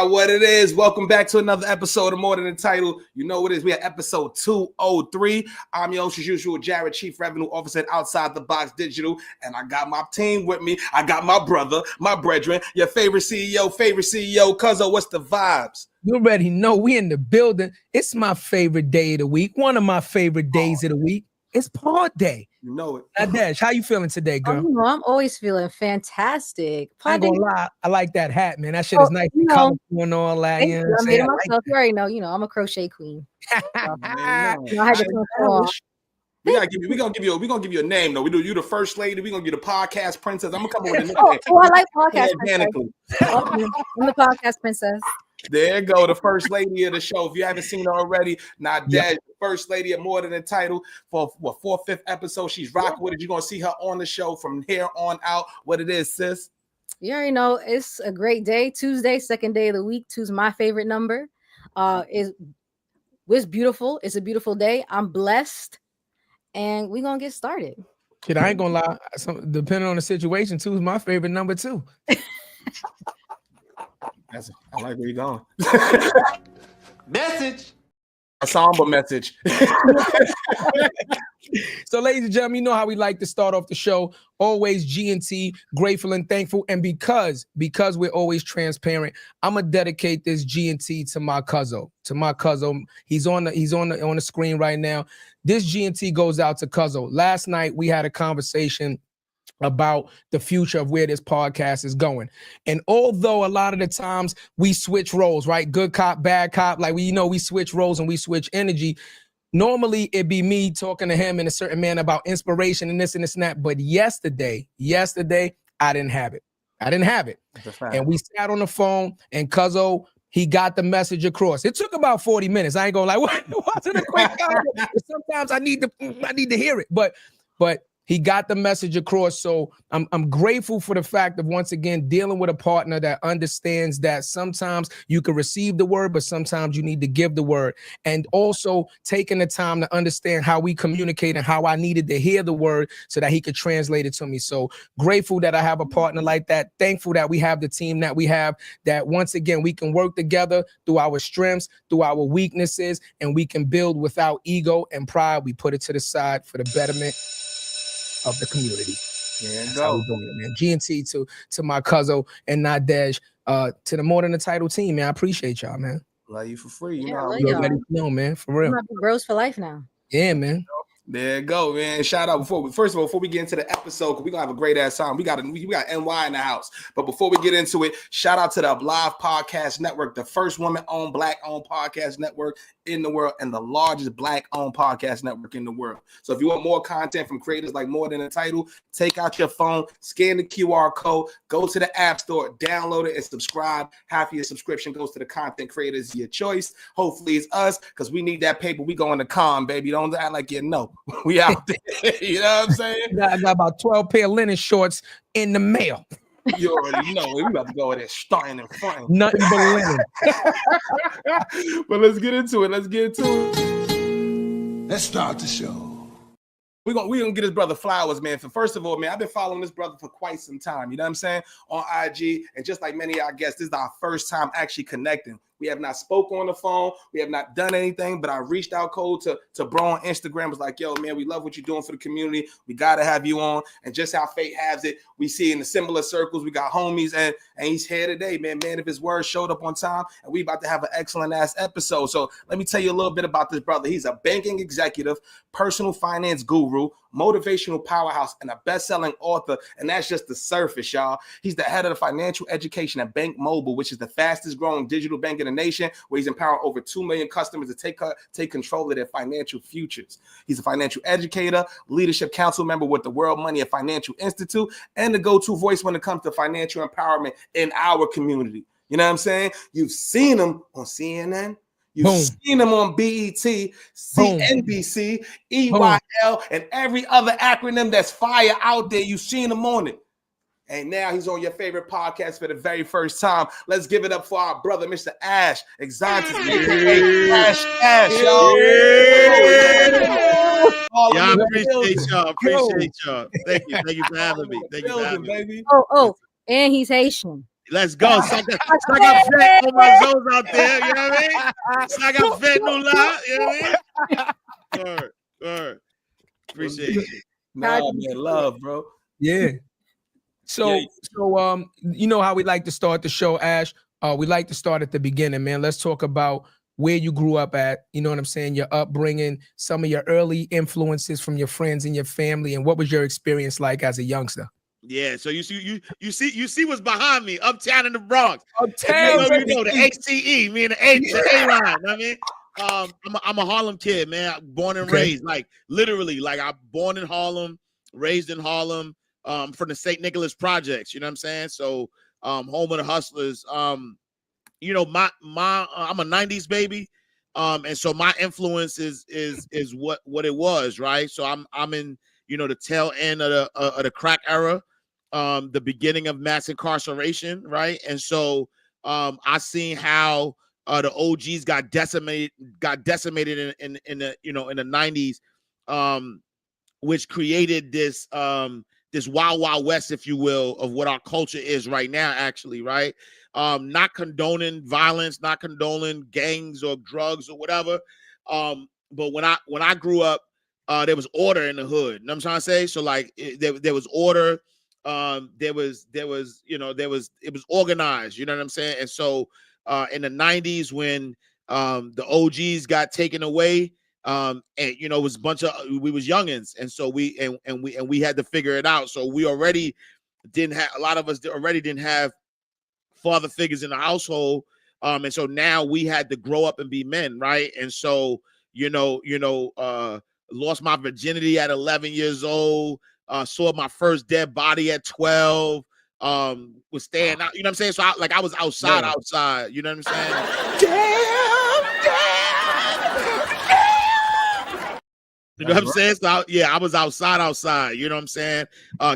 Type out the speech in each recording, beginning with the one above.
already what it is. Welcome back to another episode of More Than the Title. You know what it is. We are episode 203. I'm your host as usual, Jarrett, Chief Revenue Officer at Outside the Box Digital. And I got my team with me. I got my brother, my brethren, your favorite CEO, Cuzzo. What's the vibes? You already know we in the building. It's my favorite day of the week. One of my favorite days of the week. It's Pod Day. You know it. Nadege, how you feeling today, girl? I'm always feeling fantastic. I ain't gonna lie, I like that hat, man. That shit is nice and colorful and all that. You know what I'm saying? Myself, you already know, I'm a crochet queen. So, I had to we're gonna give you a name though. You the first lady. We're gonna give you the podcast princess. I'm gonna come up with a nickname. I like podcast princess. I'm the podcast princess. There you go, the first lady of the show. If you haven't seen her already, Nadege, first lady of More Than a Title for fourth, fifth episode. She's rocking with it. You're gonna see her on the show from here on out. What it is, sis? You already know it's a great day. Tuesday, second day of the week. Two's my favorite number. It's beautiful. It's a beautiful day. I'm blessed, and we're gonna get started. Kid, I ain't gonna lie. Depending on the situation, 2 is my favorite number too. I like where you're going. Message. A somber message. So, ladies and gentlemen, you know how we like to start off the show. Always G&T, grateful and thankful. And because we're always transparent, I'm gonna dedicate this G&T to my Cuzzo. He's on the screen right now. This G&T goes out to Cuzzo. Last night we had a conversation about the future of where this podcast is going. And although a lot of the times we switch roles, right? Good cop, bad cop, like we switch roles and we switch energy. Normally it'd be me talking to him in a certain manner about inspiration and this and that. But yesterday, I didn't have it. And we sat on the phone and Cuzzo, he got the message across. It took about 40 minutes. I ain't gonna lie. It wasn't a quick conversation. Sometimes I need to hear it. But he got the message across. So I'm grateful for the fact of, once again, dealing with a partner that understands that sometimes you can receive the word, but sometimes you need to give the word. And also taking the time to understand how we communicate and how I needed to hear the word so that he could translate it to me. So grateful that I have a partner like that. Thankful that we have the team that we have, that once again, we can work together through our strengths, through our weaknesses, and we can build without ego and pride. We put it to the side for the betterment of the community. Yeah, man. G&T to my Cuzzo and Nadege, to the More Than the Title team, man. I appreciate y'all, man. Love you for free. You know, man, for real. We're bros for life now. Yeah, man. There you go, man. Shout out before we get into the episode, because we're gonna have a great ass time. We got NY in the house. But before we get into it, shout out to the Live Podcast Network, the first woman-owned, black-owned podcast network in the world, and the largest black-owned podcast network in the world. So if you want more content from creators like More Than a Title, take out your phone, scan the QR code, go to the App Store, download it, and subscribe. Half of your subscription goes to the content creators of your choice. Hopefully it's us, because we need that paper. We going to con, baby. Don't act like you know. We out there. You know what I'm saying? I got about 12 pair of linen shorts in the mail. You already know. We about to go there starting in front. Nothing but linen. But let's get into it. Let's start the show. We're gonna get his brother flowers, man. First of all, man, I've been following this brother for quite some time. You know what I'm saying? On IG. And just like many of our guests, this is our first time actually connecting. We have not spoke on the phone. We have not done anything, but I reached out cold to bro on Instagram. Was like, yo, man, we love what you're doing for the community. We got to have you on. And just how fate has it, we see in the similar circles, we got homies, and he's here today, man. Man, if his word showed up on time, and we about to have an excellent ass episode. So let me tell you a little bit about this brother. He's a banking executive, personal finance guru, motivational powerhouse, and a best-selling author. And that's just the surface, y'all. He's the head of the financial education at Bank Mobile, which is the fastest growing digital bank in the nation, where he's empowered over 2 million customers to take control of their financial futures. He's a financial educator, leadership council member with the World Money and Financial Institute, and the go-to voice when it comes to financial empowerment in our community. You know what I'm saying? You've seen him on CNN. You've seen him on BET, CNBC, EYL, and every other acronym that's fire out there. You've seen him on it. And now he's on your favorite podcast for the very first time. Let's give it up for our brother, Mr. Ash Exotic, aka Ash, y'all. Yeah, I appreciate y'all. Thank you for having me. And he's Haitian. Let's go. Sack up fat on my zones out there. You know what I mean? Sack up fat no lie. You know what I mean? Word. Appreciate you. Nah, man, love, bro. Yeah. So, Yeah. you know how we like to start the show, Ash? We like to start at the beginning, man. Let's talk about where you grew up at. You know what I'm saying? Your upbringing, some of your early influences from your friends and your family, and what was your experience like as a youngster? Yeah, so you see what's behind me, Uptown in the Bronx. Uptown, you know the HTE, me and the A line. I mean, I'm a Harlem kid, man. Born and raised, like literally, like I'm born in Harlem, raised in Harlem, from the St. Nicholas projects. You know what I'm saying? So, home of the hustlers. You know, I'm a '90s baby, and so my influence is what it was, right? So I'm in, you know, the tail end of the crack era, the beginning of mass incarceration, right? And so I seen how the OGs got decimated in the, you know, in the '90s, which created this this wild west, if you will, of what our culture is right now, actually, right? Not condoning violence, not condoning gangs or drugs or whatever. But when I grew up, there was order in the hood. You know what I'm trying to say? So like there was order. It was organized. You know what I'm saying? And so in the '90s, when the OGs got taken away, and you know, it was a bunch of, we was youngins, and so we had to figure it out. So we already didn't have, a lot of us already didn't have father figures in the household, and so now we had to grow up and be men, right? And so lost my virginity at 11 years old, saw my first dead body at 12, was staying out, you know what I'm saying? So I was outside, you know what I'm saying? You know what I'm saying? So I was outside, you know what I'm saying?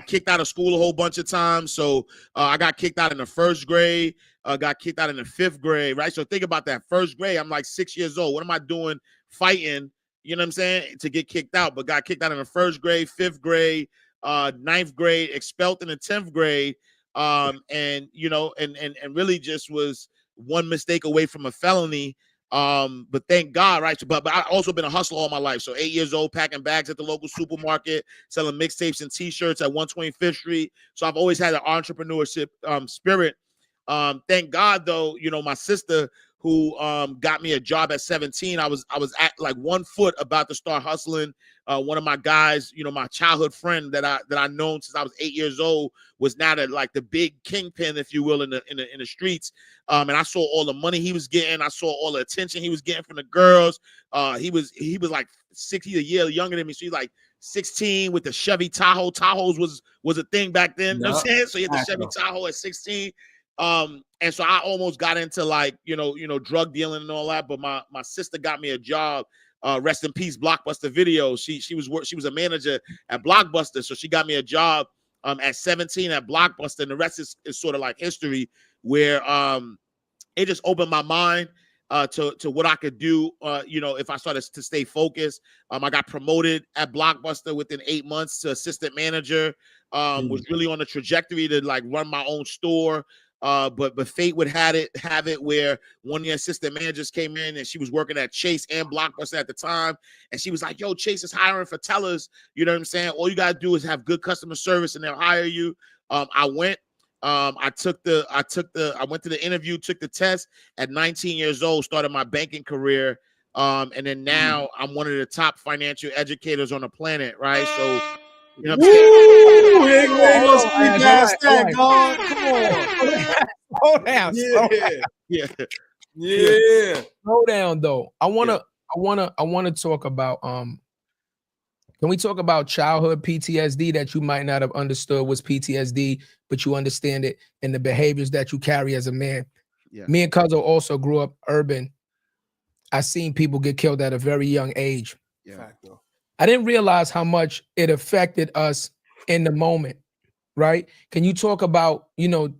Kicked out of school a whole bunch of times. So I got kicked out in the first grade, got kicked out in the fifth grade, right? So think about that. First grade, I'm like 6 years old. What am I doing fighting, you know what I'm saying, to get kicked out? But got kicked out in the first grade, fifth grade, ninth grade, expelled in the 10th grade. And you know, and really just was one mistake away from a felony. But thank God, right? So, but I also been a hustler all my life. So 8 years old, packing bags at the local supermarket, selling mixtapes and t-shirts at 125th Street. So I've always had an entrepreneurship spirit. Thank God, though, you know, my sister, who got me a job at 17, I was at like 1 foot about to start hustling. One of my guys, you know, my childhood friend that I known since I was 8 years old, was now the big kingpin, if you will, in the streets. And I saw all the money he was getting. I saw all the attention he was getting from the girls. He was like 60 a year younger than me. So he's like 16 with the Chevy Tahoe. Tahoes was a thing back then. You know what I'm saying? So he had the Chevy Tahoe at 16. And so I almost got into like, you know, drug dealing and all that. But my sister got me a job. Rest in peace, Blockbuster Video. She was a manager at Blockbuster. So she got me a job at 17 at Blockbuster. And the rest is sort of like history, where it just opened my mind to what I could do, you know, if I started to stay focused. I got promoted at Blockbuster within 8 months to assistant manager. Was really on the trajectory to like run my own store. But fate would have it where one of the assistant managers came in, and she was working at Chase and Blockbuster at the time. And she was like, yo, Chase is hiring for tellers. You know what I'm saying? All you got to do is have good customer service and they'll hire you. I went. I went to the interview, took the test at 19 years old, started my banking career. And then now I'm one of the top financial educators on the planet, right? So, you know what I'm saying? We ain't gonna speak past that, God. Come on. Slow down. Yeah. Slow down, though. I wanna talk about can we talk about childhood PTSD that you might not have understood was PTSD, but you understand it, and the behaviors that you carry as a man? Yeah. Me and Cuzzo also grew up urban. I seen people get killed at a very young age. Yeah. I didn't realize how much it affected us in the moment, right? Can you talk about, you know,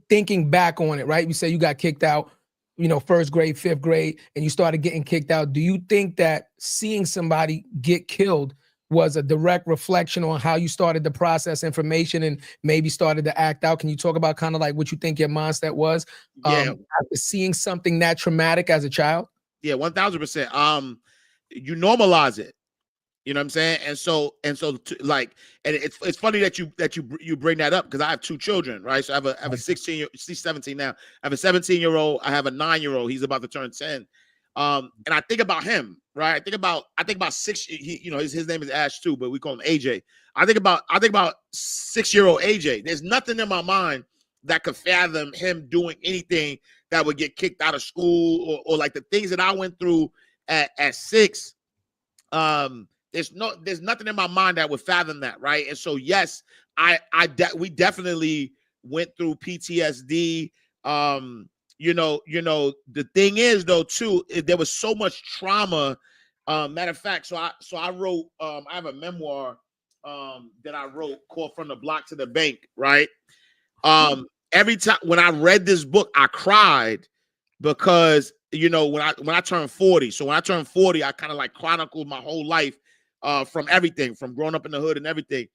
thinking back on it, right? You say you got kicked out, you know, first grade, fifth grade, and you started getting kicked out. Do you think that seeing somebody get killed was a direct reflection on how you started to process information and maybe started to act out. Can you talk about kind of like what you think your mindset was Yeah. after seeing something that traumatic as a child? Yeah, 1000%. You normalize it. You know what I'm saying? And so like, and it's funny that you bring that up, because I have 2 children, right? So I have a 16 she's 17 now. I have a 17-year-old. I have a 9-year-old. He's about to turn 10. And I think about him, right? I think about 6. His name is Ash too, but we call him AJ. I think about 6-year-old AJ. There's nothing in my mind that could fathom him doing anything that would get kicked out of school, or like the things that I went through at 6. There's nothing in my mind that would fathom that, right? And so yes, we definitely went through PTSD. The thing is though too, there was so much trauma. Matter of fact, so I wrote, I have a memoir that I wrote called From the Block to the Bank, right? Every time when I read this book, I cried, because when I turned 40. So when I turned 40, I kind of like chronicled my whole life, from everything, from growing up in the hood and everything.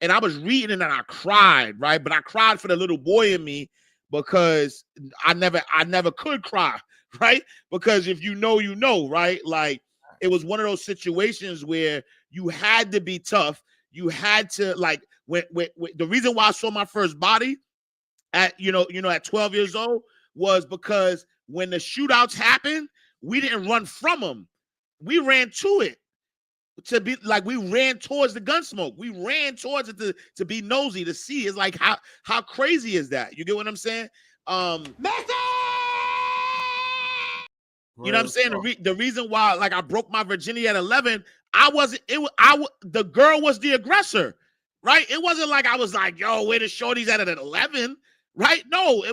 And I was reading it and I cried, right? But I cried for the little boy in me, because I never could cry, right? Because if you know, right? Like, it was one of those situations where you had to be tough. You had to, like, when the reason why I saw my first body at 12 years old was because when the shootouts happened, we didn't run from them. We ran to it. We ran towards the gun smoke. We ran towards it to be nosy, to see. It's like, how crazy is that? You get what I'm saying? You know what I'm saying? The reason why, like, I broke my virginity at 11, the girl was the aggressor, right? It wasn't like I was like, yo, where the shorties at 11, right? No,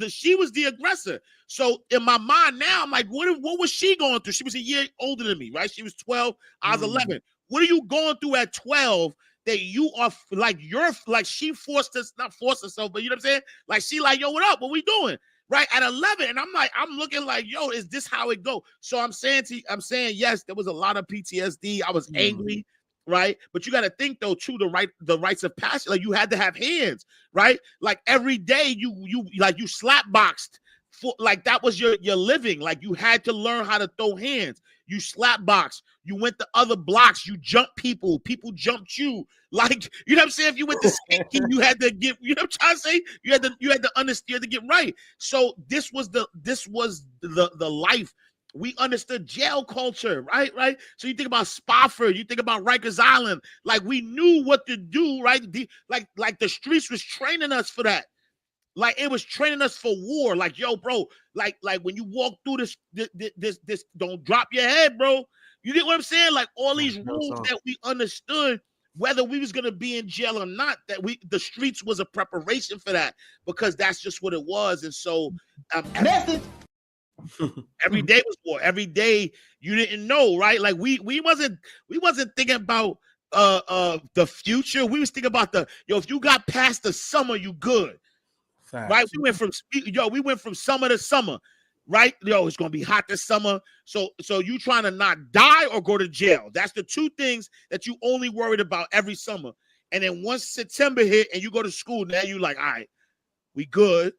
she was the aggressor. So in my mind now, I'm like, what was she going through? She was a year older than me, right? She was 12, I was 11. What are you going through at 12 that you are like, she not forced herself, but you know what I'm saying? Like, she like, yo, what up? What we doing? Right at 11, and I'm looking like, yo, is this how it go? So I'm saying yes, there was a lot of PTSD. I was angry, right? But you got to think though, too, the rites of passage. Like, you had to have hands, right? Like, every day you slap boxed, for like, that was your living. Like, you had to learn how to throw hands. You slap box. You went to other blocks. You jumped people. People jumped you. Like, you know what I'm saying? If you went to skanky, you had to get. You know what I'm trying to say? You had to understand to get right. So this was the life. We understood jail culture, right? So you think about Spofford, you think about Rikers Island. Like, we knew what to do, right? Like the streets was training us for that. Like, it was training us for war. Like, yo, bro, like when you walk through this, don't drop your head, bro. You get what I'm saying? Like, all these rules that we understood, whether we was gonna be in jail or not, the streets was a preparation for that, because that's just what it was. And so every day was war. Every day you didn't know, right? Like, we wasn't thinking about the future. We was thinking about if you got past the summer, you good. Facts. Right? We went from summer to summer, right? Yo, it's gonna be hot this summer. So you trying to not die or go to jail. That's the 2 things that you only worried about every summer. And then once September hit and you go to school, now you like, all right, we good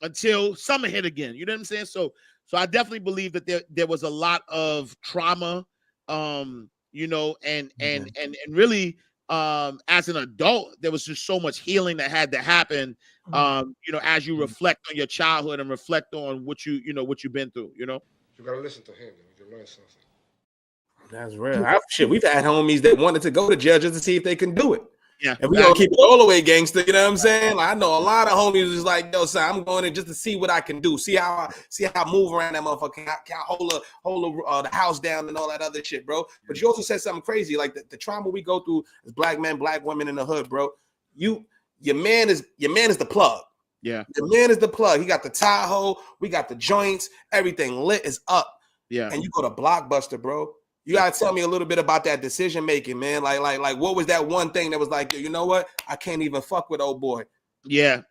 until summer hit again. You know what I'm saying? So I definitely believe that there was a lot of trauma, and really, as an adult, there was just so much healing that had to happen. As you reflect on your childhood and reflect on what you've been through. You gotta listen to him. You learn something. That's real. We've had homies that wanted to go to jail just to see if they can do it. Yeah, and we gonna keep it all the way gangster. You know what I'm saying? Like, I know a lot of homies is like, yo, son, I'm going in just to see what I can do, see how I move around that motherfucker, can I hold the house down and all that other shit, bro. But you also said something crazy, like the trauma we go through as black men, black women in the hood, bro. Your man is the plug. Yeah, the man is the plug. He got the Tahoe, we got the joints, everything lit is up. Yeah, and you go to Blockbuster, bro. You gotta tell me a little bit about that decision making, man. Like, what was that one thing that was like, you know what? I can't even fuck with old boy. Yeah.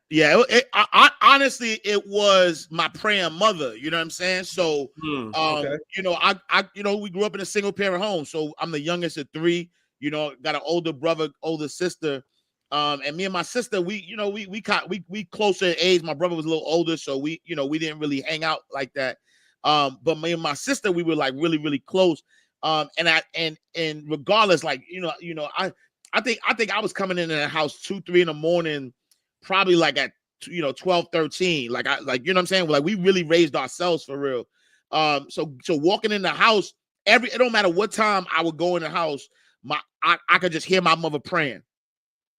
Honestly, it was my praying mother. You know what I'm saying? So, okay. We grew up in a single parent home. So I'm the youngest of 3. you know, got an older brother, older sister. And me and my sister, we closer in age. My brother was a little older, so we didn't really hang out like that. But me and my sister, we were like really, really close. And regardless, like, I think I was coming in the house 2, 3 in the morning, probably like at 12, 13. Like you know what I'm saying? Like we really raised ourselves for real. So walking in the house, it don't matter what time I would go in the house, I could just hear my mother praying.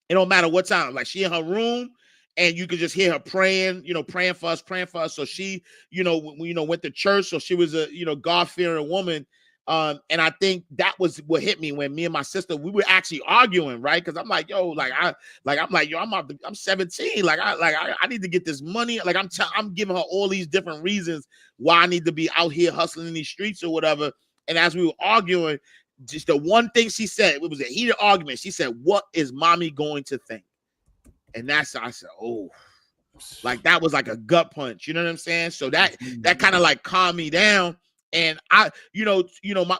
It don't matter what time. Like she in her room, and you could just hear her praying, praying for us. So she, went to church. So she was a, God-fearing woman. And I think that was what hit me when me and my sister, we were actually arguing, right? Because I'm like, yo, I'm 17. Like I need to get this money. Like I'm giving her all these different reasons why I need to be out here hustling in these streets or whatever. And as we were arguing, just the one thing she said, it was a heated argument. She said, "What is mommy going to think?" And I said, "Oh," like that was like a gut punch. You know what I'm saying? So that kind of like calmed me down. And I,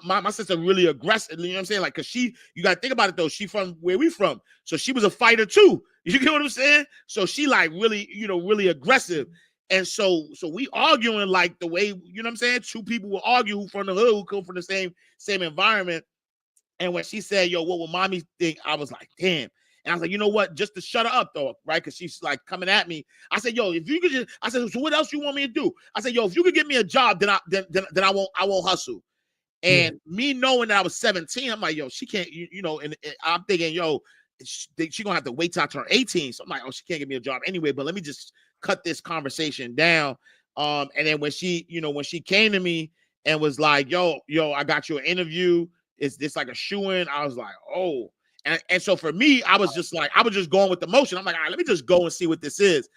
my sister really aggressive. You know what I'm saying? Like, cause you got to think about it though. She from where we from, so she was a fighter too. You get what I'm saying? So she like really, really aggressive. And so we arguing like the way, you know what I'm saying? Two people will argue who from the hood, who come from the same environment. And when she said, "Yo, what will mommy think?" I was like, damn. And I was like, you know what? Just to shut her up though, right? Because she's like coming at me. I said, "Yo, if you could just," I said, "So what else you want me to do?" I said, "Yo, if you could get me a job, then I won't hustle." And me knowing that I was 17, I'm like, "Yo, she can't," and I'm thinking, "Yo, she gonna have to wait till I turn 18." So I'm like, "Oh, she can't get me a job anyway." But let me just cut this conversation down. And then when she came to me and was like, yo, I got you an interview. Is this like a shoe-in? I was like, oh. And so for me, I was just going with the motion. I'm like, all right, let me just go and see what this is.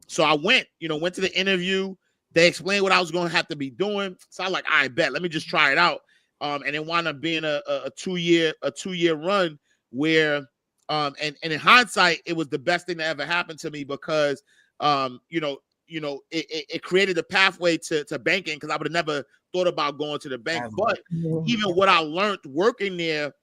So I went to the interview. They explained what I was going to have to be doing. So I was like, I bet, let me just try it out. And it wound up being a 2-year run where, and in hindsight, it was the best thing that ever happened to me because, it created a pathway to banking because I would have never thought about going to the bank. But even what I learned working there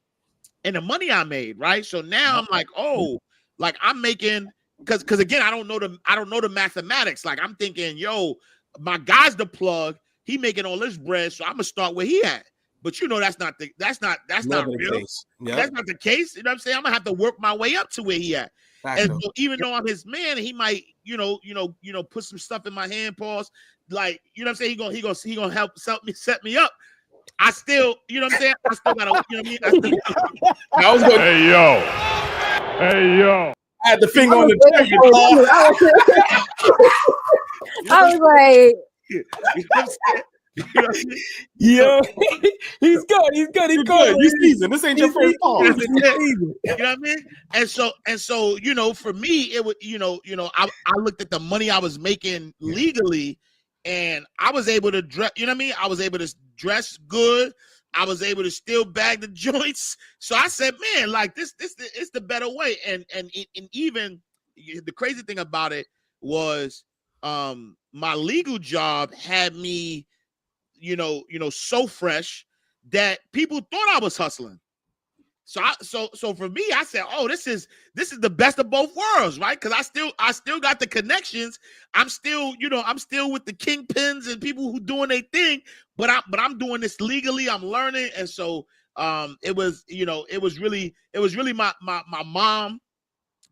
and the money I made, right? So now I'm like, oh, like I'm making because again, I don't know the mathematics. Like I'm thinking, yo, my guy's the plug. He making all this bread, so I'm gonna start where he at. But that's not real. That's not the case. You know what I'm saying? I'm gonna have to work my way up to where he at. And so even though I'm his man, he might, put some stuff in my hand, pause. Like, you know what I'm saying? He gonna help set me up. I still, you know what I'm saying? I still gotta, you know what I mean? I was going, hey yo. I had the finger on the trigger. I was like, you know what I'm saying? Yeah, he's good. He's good. You seasoned. This ain't your first call. You know what I mean? And so, for me, it was, I looked at the money I was making legally, and I was able to dress. You know what I mean? I was able to dress good. I was able to still bag the joints. So I said, man, like this is the better way. And even the crazy thing about it was, my legal job had me, so fresh that people thought I was hustling. So for me, I said, oh, this is the best of both worlds, right? Because I still got the connections. I'm still with the kingpins and people who doing their thing, but I'm doing this legally. I'm learning, and so it was really my mom.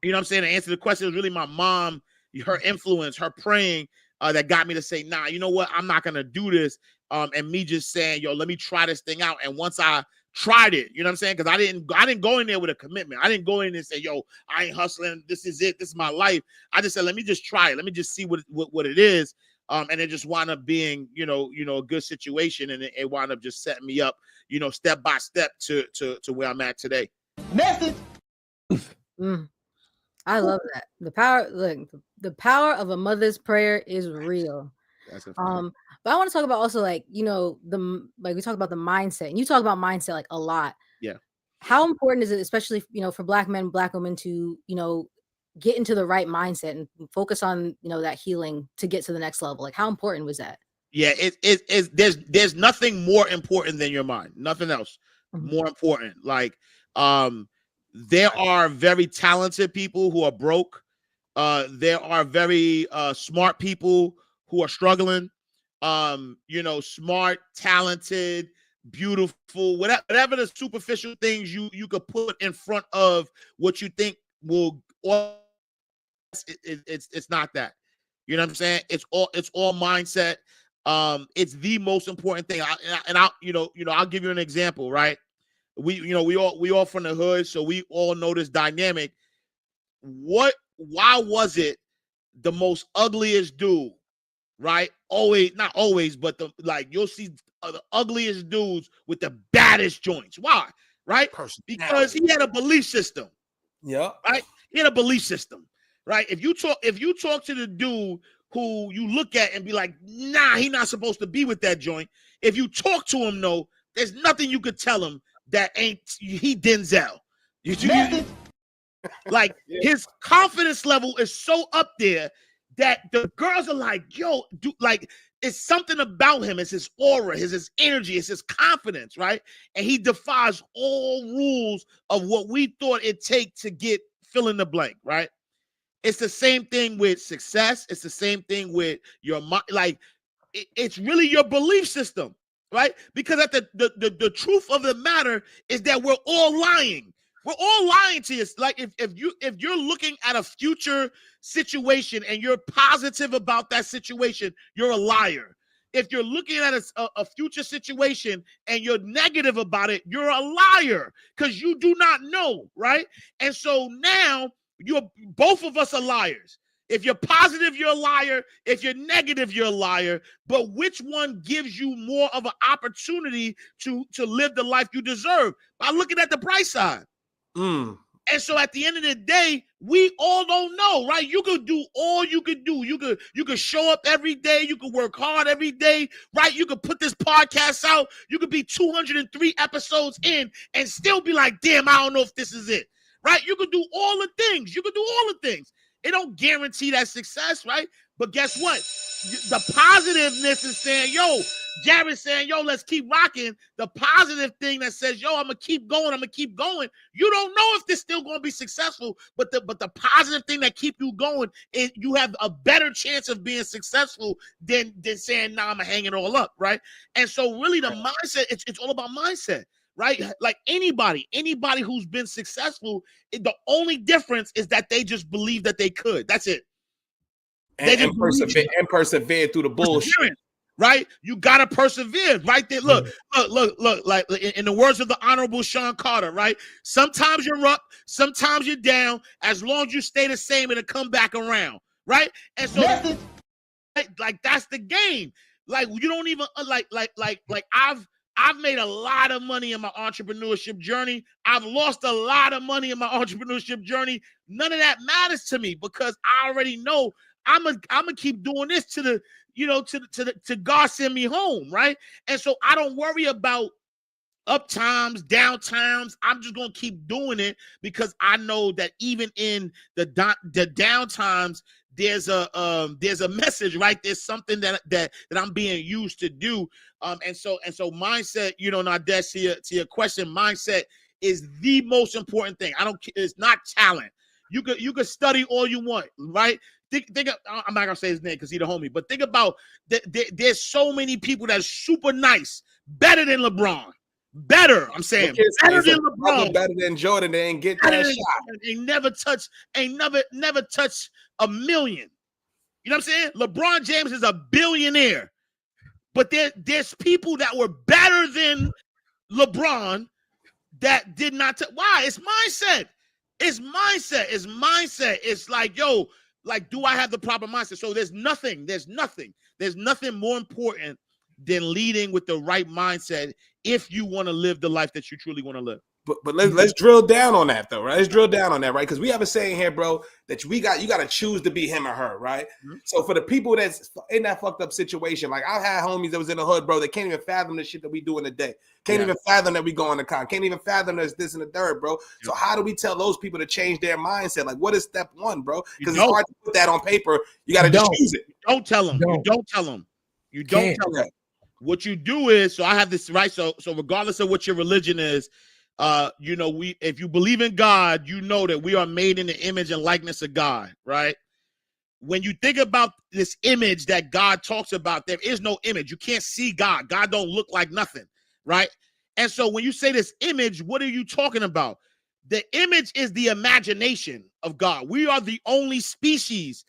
You know what I'm saying? To answer the question, it was really my mom, her influence, her praying that got me to say, nah, you know what? I'm not gonna do this. And me just saying, yo, let me try this thing out. And once I tried it, you know what I'm saying? Because I didn't go in there with a commitment. I didn't go in and say, yo, I ain't hustling. This is it. This is my life. I just said, let me just try it. Let me just see what it is. And it just wound up being, a good situation. And it wound up just setting me up, step by step to where I'm at today. Message. I love that. The power of a mother's prayer is real. But I want to talk about also like we talk about the mindset, and you talk about mindset like a lot. Yeah. How important is it, especially for Black men, Black women, to get into the right mindset and focus on that healing to get to the next level? Like, how important was that? Yeah, there's nothing more important than your mind. Nothing else more important. Like There are very talented people who are broke. There are very smart people who are struggling. Smart, talented, beautiful, whatever the superficial things you could put in front of what you think will. It's not that. You know what I'm saying? It's all mindset. It's the most important thing. I'll give you an example, right? We all from the hood, so we all know this dynamic. Why was it the most ugliest dude, right? Always, not always, but you'll see the ugliest dudes with the baddest joints. Why? Right? Because he had a belief system. Yeah. Right? He had a belief system. Right? If you talk to the dude who you look at and be like, nah, he's not supposed to be with that joint. If you talk to him, though, there's nothing you could tell him that ain't he Denzel. His confidence level is so up there that the girls are like, yo, it's something about him. It's his aura, his energy, it's his confidence, right? And he defies all rules of what we thought it take to get fill in the blank, right? It's the same thing with success. It's the same thing with your mind. It's really your belief system, right? Because at the truth of the matter is that we're all lying. We're all lying to you. Like if you're looking at a future situation and you're positive about that situation, you're a liar. If you're looking at a future situation and you're negative about it, you're a liar because you do not know, right? And so now both of us are liars. If you're positive, you're a liar. If you're negative, you're a liar. But which one gives you more of an opportunity to live the life you deserve? By looking at the bright side. And so at the end of the day, we all don't know, right? You could do all you could do. You could show up every day. You could work hard every day, right? You could put this podcast out. You could be 203 episodes in and still be like, damn, I don't know if this is it, right? You could do all the things. It don't guarantee that success, right? But guess what? The positiveness is saying, yo, Jarrett saying, yo, let's keep rocking. The positive thing that says, yo, I'm going to keep going. You don't know if this still going to be successful, but the positive thing that keep you going is you have a better chance of being successful than saying, nah, I'm going to hang it all up, right? And so really the mindset, it's all about mindset. Right? Like anybody who's been successful, the only difference is that they just believe that they could. That's it. And persevere through the bullshit. Right? You gotta persevere. Right there. Look. Like in the words of the Honorable Sean Carter, right? Sometimes you're up, sometimes you're down. As long as you stay the same, it'll come back around. Right? And so like that's the game. Like you don't even I've made a lot of money in my entrepreneurship journey. I've lost a lot of money in my entrepreneurship journey. None of that matters to me because I already know I'm gonna keep doing this to God send me home, right? And so I don't worry about up times, down times. I'm just gonna keep doing it because I know that even in the down times, there's a message, right? There's something that I'm being used to do. And so mindset, Nadege, to your question, mindset is the most important thing. It's not talent. You could study all you want, right? I'm not gonna say his name because he's the homie, but think about there's so many people that's super nice, better than LeBron. Better, I'm saying, better than LeBron, better than Jordan. They ain't get that shot. They never touch $1 million. You know what I'm saying? LeBron James is a billionaire, but there's people that were better than LeBron that did not. Why? It's mindset. It's mindset. It's like, yo, like, do I have the proper mindset? So there's nothing more important than leading with the right mindset if you want to live the life that you truly want to live. But let's drill down on that though, right? Let's drill down on that, right? Because we have a saying here, bro, that you got to choose to be him or her, right? Mm-hmm. So for the people that's in that fucked up situation, like I've had homies that was in the hood, bro, that can't even fathom the shit that we do in the day. Can't even fathom that we go on the con. Can't even fathom this and the third, bro. So how do we tell those people to change their mindset? Like, what is step one, bro? Because it's hard to put that on paper. You got to just choose it. Don't tell them. You don't tell them. You don't tell them. What you do is, so I have this, right? So regardless of what your religion is, if you believe in God, you know that we are made in the image and likeness of God, right? When you think about this image that God talks about, there is no image. You can't see God. God don't look like nothing, right? And so when you say this image, what are you talking about? The image is the imagination of God. We are the only species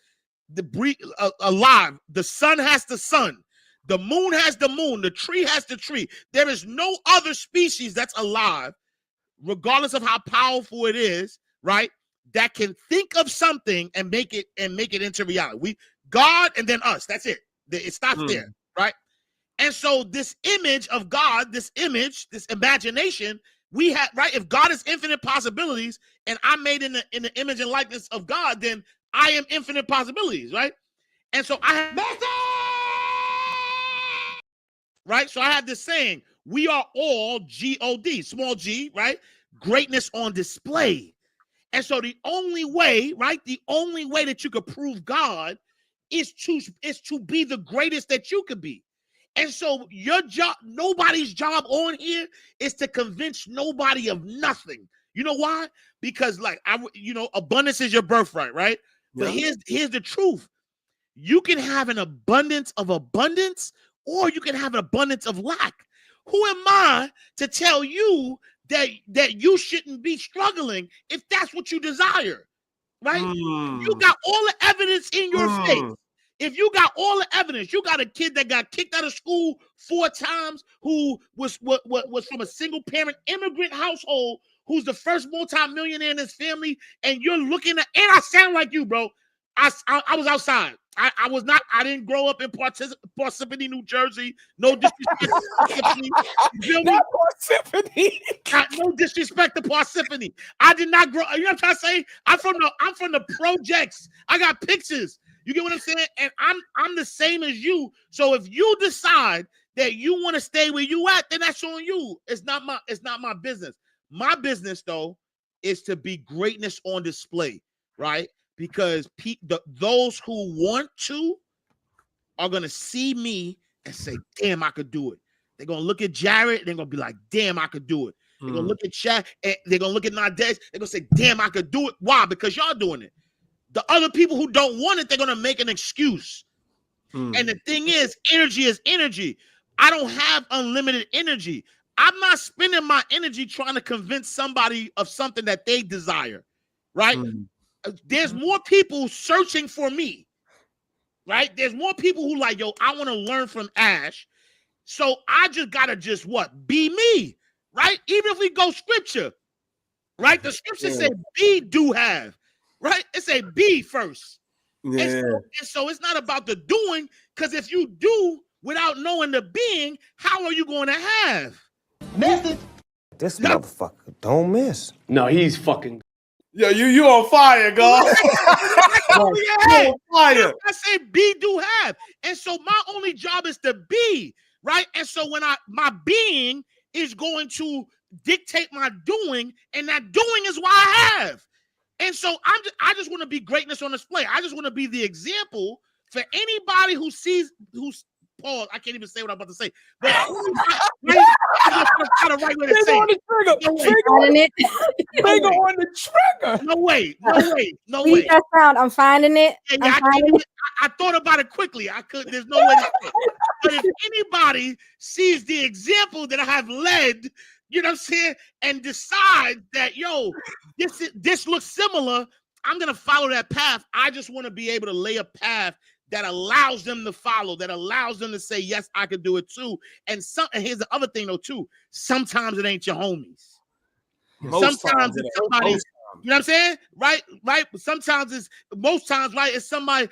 alive. The sun has the sun. The moon has the moon. The tree has the tree. There is no other species that's alive, regardless of how powerful it is, right? That can think of something and make it into reality. God and then us. That's it. It stops there, right? And so this image of God, this imagination we have, right? If God is infinite possibilities and I'm made in the image and likeness of God, then I am infinite possibilities, right? And so I have right? So I have this saying, we are all G-O-D, small g, right? Greatness on display. And so the only way, right? The only way that you could prove God is to be the greatest that you could be. And so your job, nobody's job on here is to convince nobody of nothing. You know why? Because abundance is your birthright, right? Yeah. But here's the truth. You can have an abundance of abundance, or you can have an abundance of lack. Who am I to tell you that you shouldn't be struggling if that's what you desire, right? You got all the evidence in your face. If you got all the evidence, you got a kid that got kicked out of school 4 times, who was from a single parent immigrant household, who's the first multimillionaire in his family, and you're looking at, and I sound like you, bro. I was outside. I was not. I didn't grow up in Parsippany, New Jersey. No disrespect to Parsippany. Not Parsippany. No disrespect to Parsippany. I did not grow. You know what I'm trying to say? I'm from the projects. I got pictures. You get what I'm saying? And I'm the same as you. So if you decide that you want to stay where you at, then that's on you. It's not my business. My business though is to be greatness on display, right? Because those who want to are going to see me and say, damn, I could do it. They're going to look at Jarrett and they're going to be like, damn, I could do it. They're going to look at Chad and they're going to look at Nadege. They're going to say, damn, I could do it. Why? Because y'all doing it. The other people who don't want it, they're going to make an excuse. And the thing is energy. I don't have unlimited energy. I'm not spending my energy trying to convince somebody of something that they desire, right? There's more people searching for me, right? There's more people who like, yo, I want to learn from Ash. So I just got to be me, right? Even if we go scripture, right? The scripture say be, do, have, right? It say be first. Yeah. And so it's not about the doing, because if you do without knowing the being, how are you going to have? Message. This motherfucker don't miss. No, he's fucking. Yo, you on fire, God. On fire. I say be, do, have. And so my only job is to be, right? And so when my being is going to dictate my doing, and that doing is why I have. And so I just want to be greatness on display. I just want to be the example for anybody who's pause. I can't even say what I'm about to say. But Finger on the trigger. No way. Leave that sound. I'm finding it. I thought about it quickly. There's no way to say it. But if anybody sees the example that I have led, you know what I'm saying, and decide that, yo, this looks similar, I'm going to follow that path. I just want to be able to lay a path that allows them to follow, that allows them to say, yes, I could do it too. And here's the other thing though, too. Sometimes it ain't your homies. Sometimes it's somebody, you know what I'm saying? Right. Sometimes most times, right, it's somebody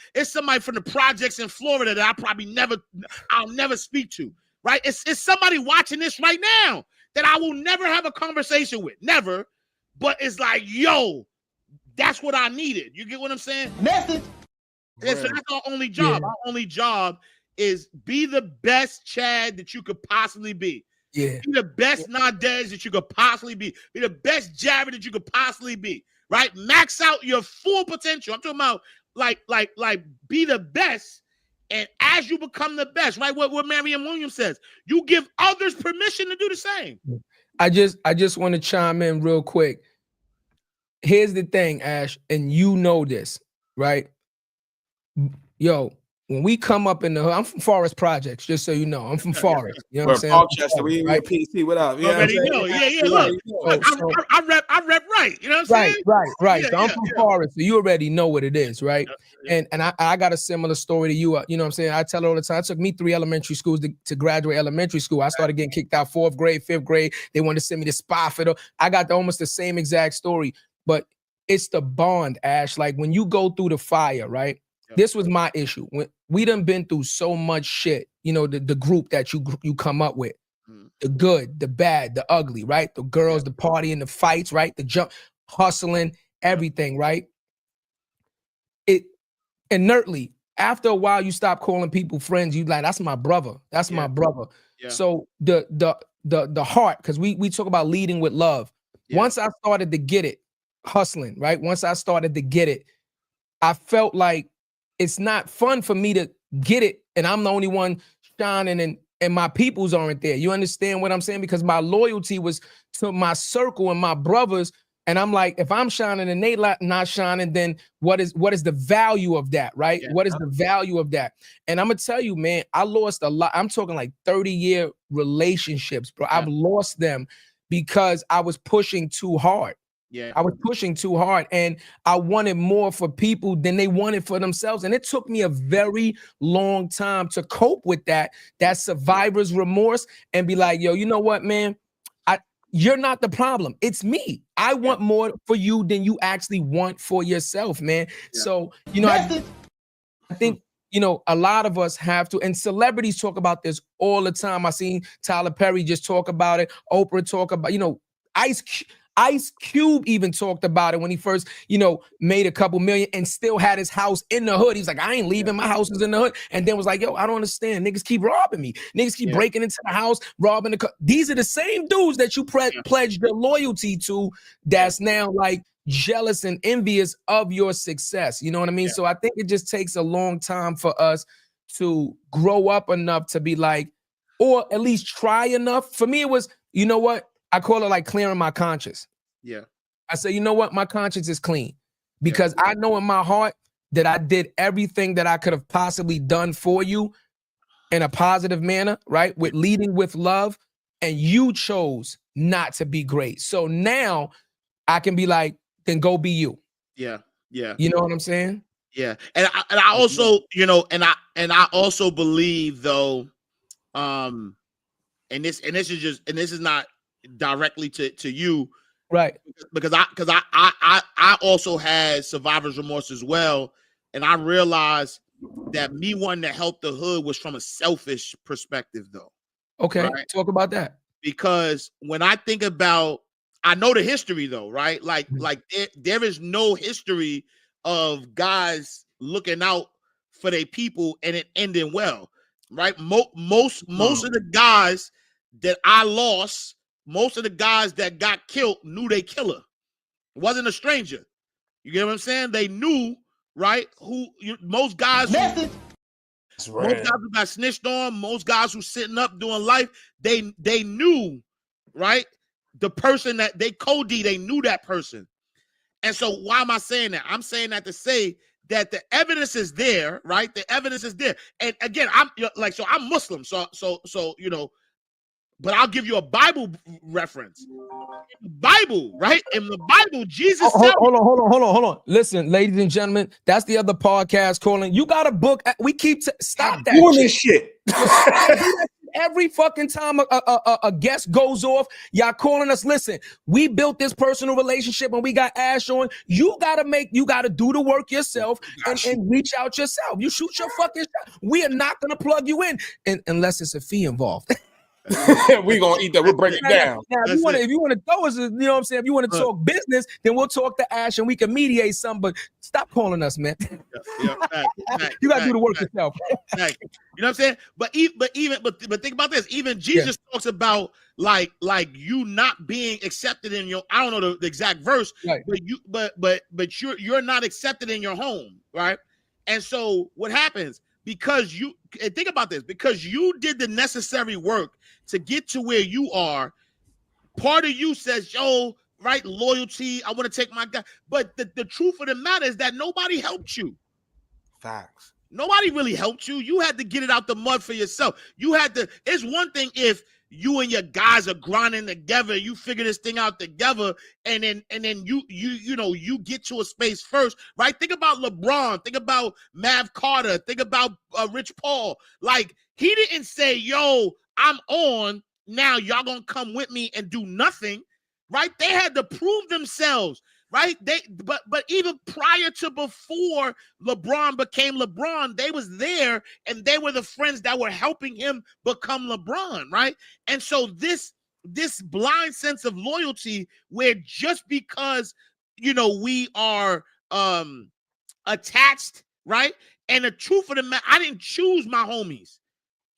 from the projects in Florida that I'll never speak to. Right. It's somebody watching this right now that I will never have a conversation with. Never. But it's like, yo, that's what I needed. You get what I'm saying? Message. And so that's our only job. Yeah. Our only job is be the best Chad that you could possibly be. Yeah. Be the best Nadege that you could possibly be. Be the best Jarrett that you could possibly be. Right? Max out your full potential. I'm talking about like be the best. And as you become the best, right? What Marianne Williams says, you give others permission to do the same. I just want to chime in real quick. Here's the thing, Ash, and you know this, right? Yo, when we come up in the hood, I'm from Forest Projects, just so you know. I'm from Forest. You know what I'm saying? Parkchester, we Right? PC. What up? You know what I'm Already saying? know. Yeah. You Look, know. I rep right. You know what I'm saying? Right. Yeah, So I'm from Forest, so you already know what it is, right? Yeah. And I got a similar story to you. You know what I'm saying? I tell it all the time. It took me 3 elementary schools to graduate elementary school. I started getting kicked out 4th grade, 5th grade. They wanted to send me to Spofford. I got almost the same exact story, but it's the bond, Ash. Like when you go through the fire, right? Yep. This was my issue. When we done been through so much shit, you know, the group that you come up with, the good, the bad, the ugly, right? The girls, the party and the fights, right? The jump, hustling, everything, right? It inertly, after a while, you stop calling people friends. You like, that's my brother. That's my brother. Yeah. So the heart, because we talk about leading with love. Yeah. Once I started to get it, hustling, right? Once I started to get it, I felt like it's not fun for me to get it, and I'm the only one shining, and my peoples aren't there. You understand what I'm saying? Because my loyalty was to my circle and my brothers, and I'm like, if I'm shining and they not shining, then what is the value of that, right? Yeah. What is the value of that? And I'm gonna tell you, man, I lost a lot. I'm talking like 30-year relationships, bro. Yeah. I've lost them because I was pushing too hard. Yeah. I was pushing too hard, and I wanted more for people than they wanted for themselves. And it took me a very long time to cope with that survivor's remorse and be like, yo, you know what, man? You're not the problem. It's me. I want more for you than you actually want for yourself, man. Yeah. So, you know, I think, you know, a lot of us have to, and celebrities talk about this all the time. I seen Tyler Perry just talk about it. Oprah talk about, you know, Ice Cube even talked about it when he first, you know, made a couple million and still had his house in the hood. He's like, I ain't leaving. My house is in the hood. And then was like, yo, I don't understand. Niggas keep robbing me. Niggas keep breaking into the house, robbing the These are the same dudes that you pledged your loyalty to that's now like jealous and envious of your success. You know what I mean? So I think it just takes a long time for us to grow up enough to be like, or at least try enough. For me, it was, you know what? I call it like clearing my conscience. Yeah. I say, you know what? My conscience is clean because I know in my heart that I did everything that I could have possibly done for you in a positive manner, right? With leading with love, and you chose not to be great. So now I can be like, then go be you. Yeah. Yeah. You know what I'm saying? Yeah. And I also, you know, and I also believe though, and this is not directly to you, right? Because I also had survivor's remorse as well, and I realized that me wanting to help the hood was from a selfish perspective though. Okay, right? Talk about that. Because when I think about, I know the history though, right? Like there is no history of guys looking out for their people and it ending well, right? Most of the guys that I lost, most of the guys that got killed knew they killer. It wasn't a stranger. You get what I'm saying? They knew, right? Most guys who got snitched on, most guys who sitting up doing life, they knew, right? The person that they they knew that person. And so why am I saying that? I'm saying that to say that the evidence is there, right? The evidence is there. And again, I'm Muslim. So, you know, but I'll give you a Bible reference. In the Bible, right? In the Bible, Jesus said, hold on. Listen, ladies and gentlemen, that's the other podcast calling. You got a book. We keep stop that doing this shit. Every fucking time a guest goes off, y'all calling us. Listen, we built this personal relationship and we got Ash on. You gotta do the work yourself and reach out yourself. You shoot your fucking shot. We are not gonna plug you in unless it's a fee involved. We're gonna eat that. We'll break it down. Now, if you want to throw us, you know what I'm saying? If you want to talk business, then we'll talk to Ash and we can mediate something. But stop calling us, man. You gotta do the work yourself. You know what I'm saying? But think about this. Even Jesus talks about like you not being accepted in your, I don't know the exact verse, right. but you're not accepted in your home, right? And so what happens? Because think about this, because you did the necessary work to get to where you are, Part of you says, yo, right, loyalty, I want to take my guy. But the truth of the matter is that nobody helped you. Facts. Nobody really helped you. You had to get it out the mud for yourself. You had to. It's one thing if you and your guys are grinding together, you figure this thing out together, and then you get to a space first, right? Think about LeBron, think about Mav Carter, think about Rich Paul. Like, he didn't say, yo, I'm on, now y'all gonna come with me and do nothing, right? They had to prove themselves, right? But even prior to before LeBron became LeBron, they was there and they were the friends that were helping him become LeBron, right? And so this blind sense of loyalty, where just because we are attached, right? And the truth of the matter, I didn't choose my homies,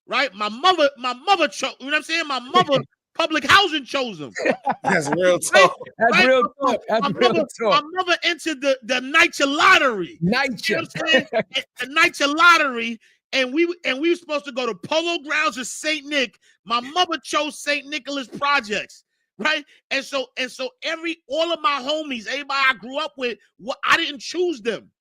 right? My mother chose, you know what I'm saying? My mother public housing chose them. That's real talk. That's Right? real talk. That's real My talk. mother entered the NYCHA lottery. NYCHA. You know what I'm saying? The NYCHA lottery, and we were supposed to go to Polo Grounds or St. Nick. My mother chose St. Nicholas Projects, right? And so all of my homies, everybody I grew up with, I didn't choose them.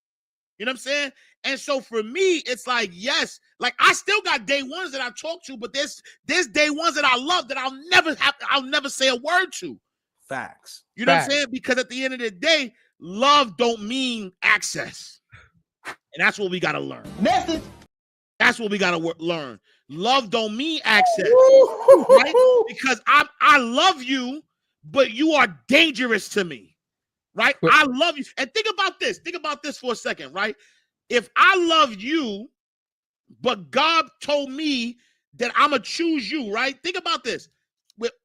You know what I'm saying? And so for me, it's like, yes, like I still got day ones that I talk to, but there's day ones that I love that I'll never say a word to. Facts. You know Facts. what I'm saying? Because at the end of the day, love don't mean access. And that's what we got to learn. Message. That's what we got to learn. Love don't mean access. Right? Because I love you, but you are dangerous to me. Right? I love you. And think about this. Think about this for a second, right? If I love you, but God told me that I'm going to choose you, right? Think about this.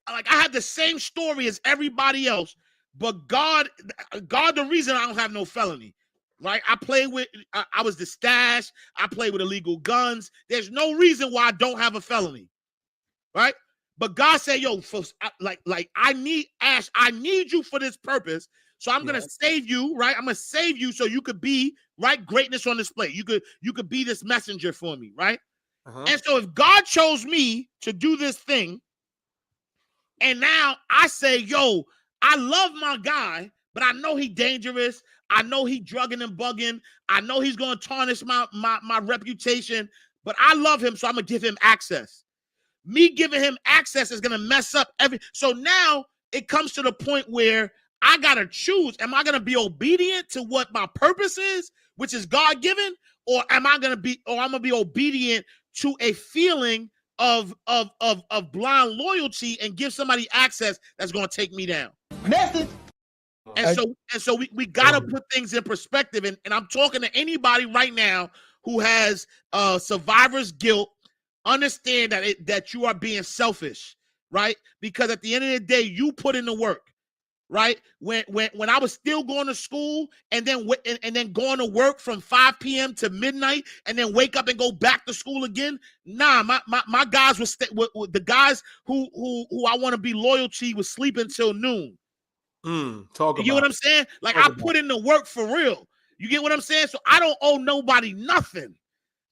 I have the same story as everybody else, but God, the reason I don't have no felony, right? I was the stash. I played with illegal guns. There's no reason why I don't have a felony, right? But God said, yo, I need Ash. I need you for this purpose. So I'm going to save you, right? I'm going to save you so you could be, right, greatness on display. You could be this messenger for me, right? Uh-huh. And so if God chose me to do this thing, and now I say, yo, I love my guy, but I know he's dangerous. I know he's drugging and bugging. I know he's going to tarnish my reputation, but I love him, so I'm going to give him access. Me giving him access is going to mess up so now it comes to the point where I got to choose. Am I going to be obedient to what my purpose is, which is God-given, or am I going to be, or I'm going to be obedient to a feeling of blind loyalty and give somebody access that's going to take me down? Message. And so we got to put things in perspective. And I'm talking to anybody right now who has survivor's guilt. Understand that you are being selfish, right? Because at the end of the day, you put in the work. Right? When I was still going to school and then going to work from 5 p.m. to midnight and then wake up and go back to school again. Nah, my guys were the guys who I want to be loyal to was sleeping till noon. You get what I'm saying? Like, I put in the work for real. You get what I'm saying? So I don't owe nobody nothing.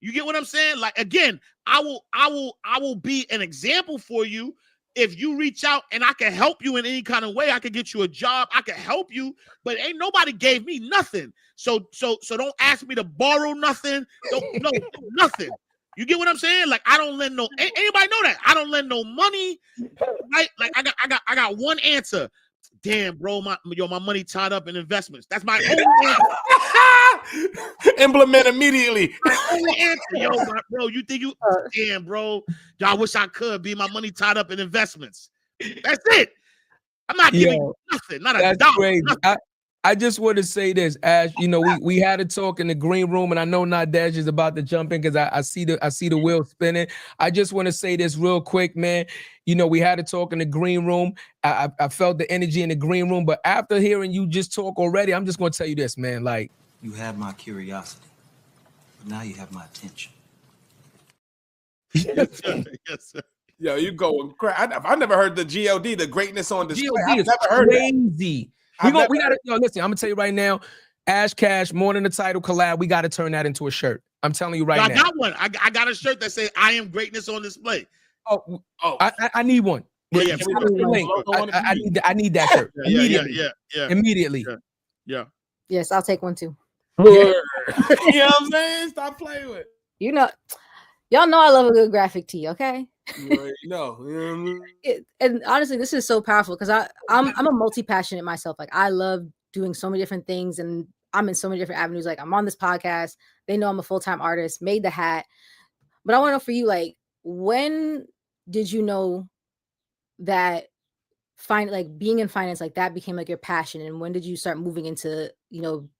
You get what I'm saying? Like, again, I will be an example for you. If you reach out and I can help you in any kind of way, I can get you a job. I can help you, but ain't nobody gave me nothing. So don't ask me to borrow nothing. No, nothing. You get what I'm saying? Like, I don't lend no. Anybody know that? I don't lend no money. Right? Like, I got one answer. Damn, bro, my money tied up in investments. That's my only answer. Implement immediately. My only answer, bro. You think you? Damn, bro. I wish I could be. My money tied up in investments. That's it. I'm not giving you nothing. Not a dollar. Crazy. I just want to say this, Ash. We had a talk in the green room, and I know Nadege is about to jump in because I see the wheel spinning. I just want to say this real quick, man. We had a talk in the green room. I felt the energy in the green room, but after hearing you just talk already, I'm just going to tell you this, man. Like, you had my curiosity, but now you have my attention. Yes, sir. Yes, sir. Yo, you going crazy. I've never heard the GOD, the greatness on display. GOD I've never heard crazy. We gotta listen. I'm gonna tell you right now, Ash Cash, more than the title collab. We got to turn that into a shirt. I'm telling you right now. I got one. I got a shirt that says "I am greatness on display." I need one. Yeah, Can we for put sure. the Link. logo on it, I please? need that shirt immediately. Yeah. Immediately. Yeah. Yes, I'll take one too. Word. You know what I'm saying? Stop playing with it. You know, y'all know I love a good graphic tee. Okay. You already know. You know what I mean? And honestly, this is so powerful because I'm a multi-passionate myself. Like I love doing so many different things, and I'm in so many different avenues. Like I'm on this podcast. They know I'm a full-time artist. Made the hat, but I want to know for you, like, when did you know that being in finance like that became like your passion, and when did you start moving into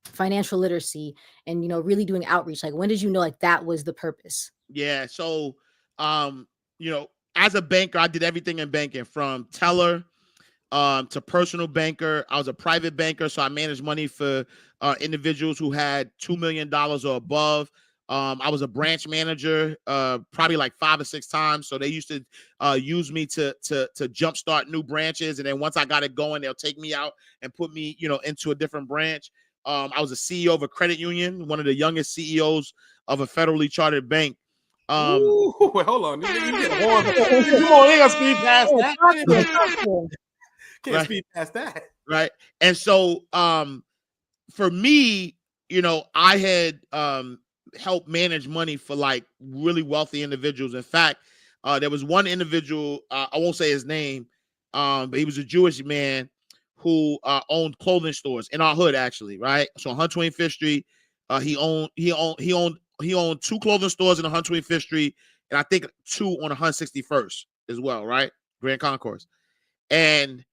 financial literacy and really doing outreach? Like when did you know like that was the purpose? Yeah. So, as a banker, I did everything in banking from teller to personal banker. I was a private banker, so I managed money for individuals who had $2 million or above. I was a branch manager, probably like 5 or 6 times. So they used to use me to jumpstart new branches, and then once I got it going, they'll take me out and put me, into a different branch. I was a CEO of a credit union, one of the youngest CEOs of a federally chartered bank. Ooh, wait, hold on. You get horrible. Come on, they gotta speed past that. Can't Right. speed past that. Right. And so for me, I had helped manage money for like really wealthy individuals. In fact, there was one individual, I won't say his name, but he was a Jewish man who owned clothing stores in our hood, actually, right? So on 125th Street, he owned 2 clothing stores in 125th Street, and I think 2 on 161st as well, right? Grand Concourse. And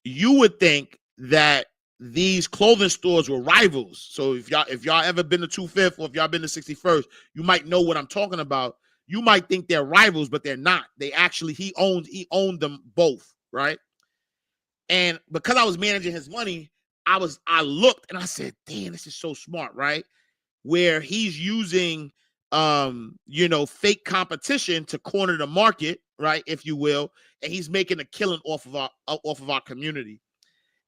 you would think that these clothing stores were rivals. So if y'all ever been to 25th or if y'all been to 61st, you might know what I'm talking about. You might think they're rivals, but they're not. They actually, he owned them both, right? And because I was managing his money, I looked and I said, damn, this is so smart, right? Where he's using fake competition to corner the market, right, if you will, and he's making a killing off of our community.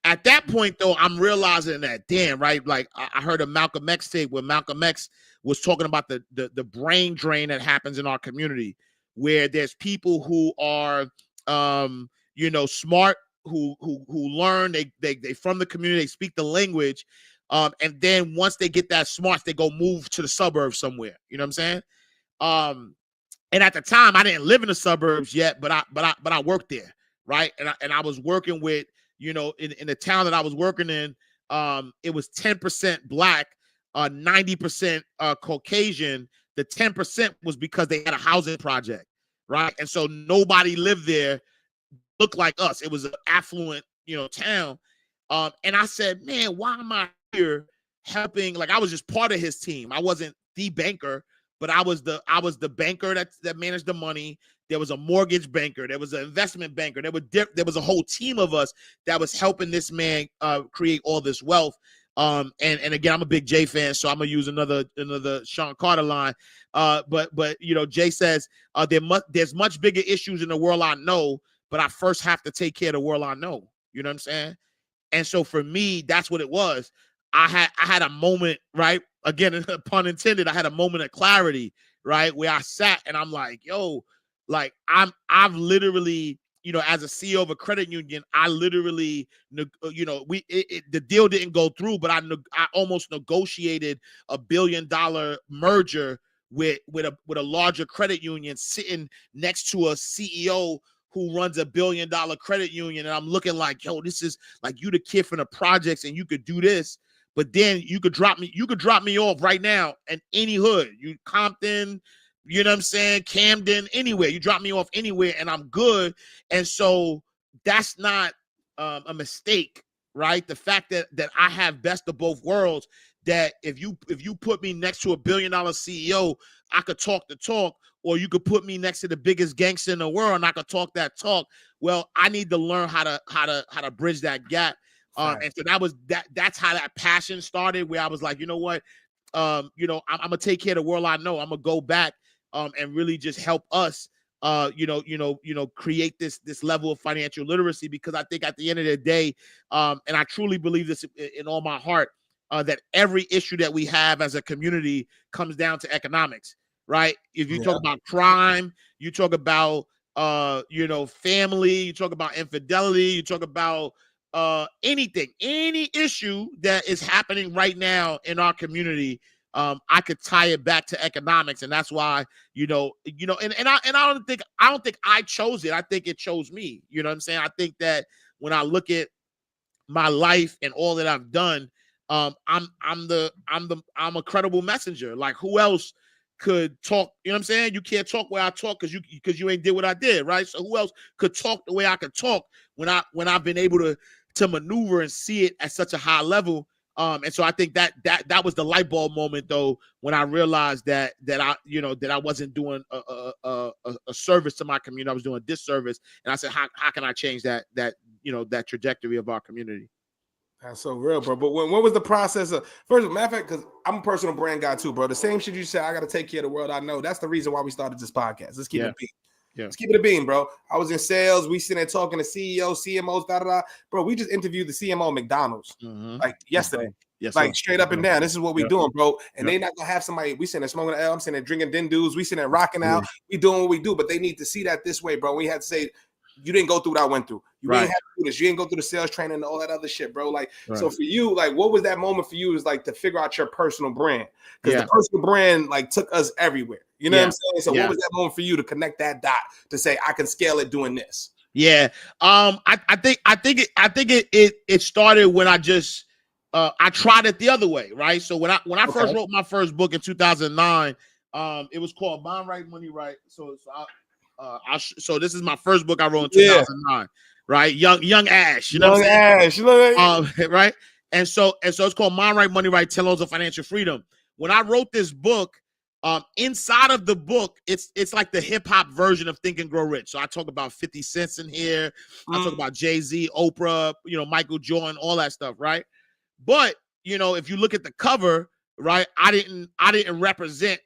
At that point, though, I'm realizing that, damn, right, like I heard a Malcolm X tape where Malcolm X was talking about the brain drain that happens in our community, where there's people who are smart, who learn, they from the community, they speak the language, and then once they get that smarts, they go move to the suburbs somewhere. You know what I'm saying? And at the time, I didn't live in the suburbs yet, but I worked there, right? And I was working with, in the town that I was working in, it was 10% black, 90% Caucasian. The 10% was because they had a housing project, right? And so nobody lived there looked like us. It was an affluent, town. And I said, man, why am I here helping? Like I was just part of his team. I wasn't the banker, but I was the banker that managed the money. There was a mortgage banker. There was an investment banker. There was a whole team of us that was helping this man create all this wealth. And again, I'm a big Jay fan, so I'm gonna use another Sean Carter line. But Jay says there's much bigger issues in the world I know, but I first have to take care of the world I know. You know what I'm saying? And so for me, that's what it was. I had a moment, right? Again, pun intended, I had a moment of clarity, right? Where I sat and I'm like, yo, like I've literally, as a CEO of a credit union, I literally, the deal didn't go through, but I almost negotiated $1 billion merger with a larger credit union, sitting next to a CEO who runs $1 billion credit union. And I'm looking like, yo, this is like, you the kid from the projects and you could do this, but then you could drop me off right now in any hood, you Compton, you know what I'm saying, Camden, anywhere. You drop me off anywhere and I'm good. And so that's not a mistake, right? The fact that I have best of both worlds, that if you put me next to $1 billion CEO, I could talk the talk, or you could put me next to the biggest gangster in the world and I could talk that talk. Well, I need to learn how to bridge that gap. And so that's how that passion started, where I was like, you know what? I'm gonna take care of the world I know. I'm gonna go back and really just help us create this level of financial literacy, because I think at the end of the day, and I truly believe this in all my heart, that every issue that we have as a community comes down to economics, right? If you talk about crime, you talk about you know, family, you talk about infidelity, you talk about anything, any issue that is happening right now in our community. I could tie it back to economics, and that's why, and I don't think I chose it. I think it chose me. You know what I'm saying? I think that when I look at my life and all that I've done, I'm a credible messenger. Like, who else could talk? You know what I'm saying? You can't talk where I talk because you ain't did what I did, right? So who else could talk the way I could talk when I've been able to maneuver and see it at such a high level? And so I think that was the light bulb moment, though, when I realized that I wasn't doing a service to my community. I was doing a disservice, and I said, how can I change that trajectory of our community? That's so real, bro. But when was the process of, first, matter of fact, because I'm a personal brand guy too, bro. The same shit you said, I got to take care of the world I know. That's the reason why we started this podcast. Let's keep it being. Yeah. Let's keep it a beam, bro. I was in sales. We sitting there talking to CEOs, CMOs, bro. We just interviewed the CMO of McDonald's like yesterday. Yes, like straight up and down. This is what we doing, bro. And they not gonna have somebody. We sitting there smoking an L. I'm sitting there drinking din dudes. We sitting there rocking out. We doing what we do, but they need to see that this way, bro. We had to say, you didn't go through what I went through. You ain't have to do this. You ain't go through the sales training and all that other shit, bro. Like, so for you, like, what was that moment for you? Is like to figure out your personal brand, because the personal brand like took us everywhere. You know what I'm saying? So what was that moment for you to connect that dot to say I can scale it doing this? Yeah. I think it started when I just I tried it the other way, right? So when I first wrote my first book in 2009, it was called Mind Right, Money Right. So this is my first book I wrote in 2009, right? Young Ash, you know what I'm saying? Right? And so it's called Mind Right, Money Right, 10 Laws of Financial Freedom. When I wrote this book, inside of the book, it's like the hip hop version of Think and Grow Rich. So I talk about 50 Cent in here. I talk about Jay-Z, Oprah, Michael Jordan, all that stuff, right? But if you look at the cover, right, I didn't represent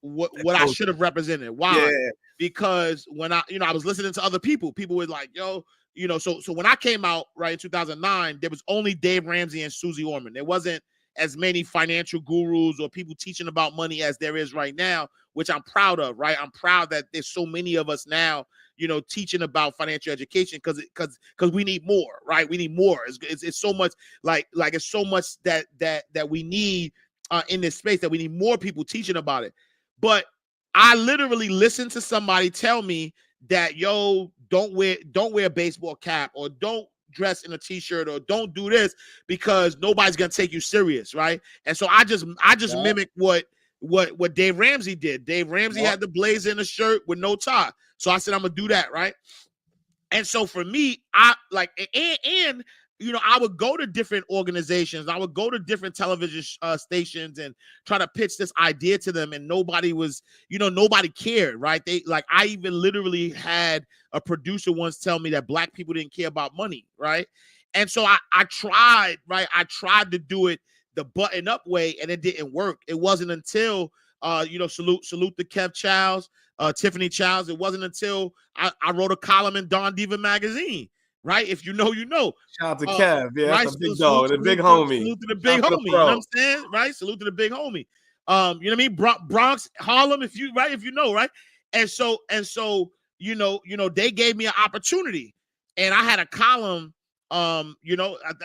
what I should have represented. Why? Yeah. Because when I was listening to other people were like, so when I came out, right, in 2009, there was only Dave Ramsey and Susie Orman. There wasn't as many financial gurus or people teaching about money as there is right now, which I'm proud of, right? I'm proud that there's so many of us now, teaching about financial education because we need more, right? We need more. It's so much like it's so much that we need in this space, that we need more people teaching about it. But I literally listened to somebody tell me that, don't wear a baseball cap, or don't dress in a t-shirt, or don't do this because nobody's gonna take you serious, right? And so I just mimicked what Dave Ramsey did. Dave Ramsey had the blazer and a shirt with no tie. So I said, I'm gonna do that, right? And so for me, I like, and I would go to different organizations, I would go to different television stations and try to pitch this idea to them, and nobody was, nobody cared, right? I even literally had a producer once tell me that Black people didn't care about money, right? And so I tried, right? I tried to do it the button up way, and it didn't work. It wasn't until salute to Kev Childs, Tiffany Childs. It wasn't until I wrote a column in Don Diva magazine. Right? If you know, you know. Shout out to Kev. Yeah, right? That's a big dog, the big homie. Salute to the big homie. You know what I'm saying? Right? Salute to the big homie. You know what I mean? Bronx, Harlem, if you know, right? And so, they gave me an opportunity. And I had a column, I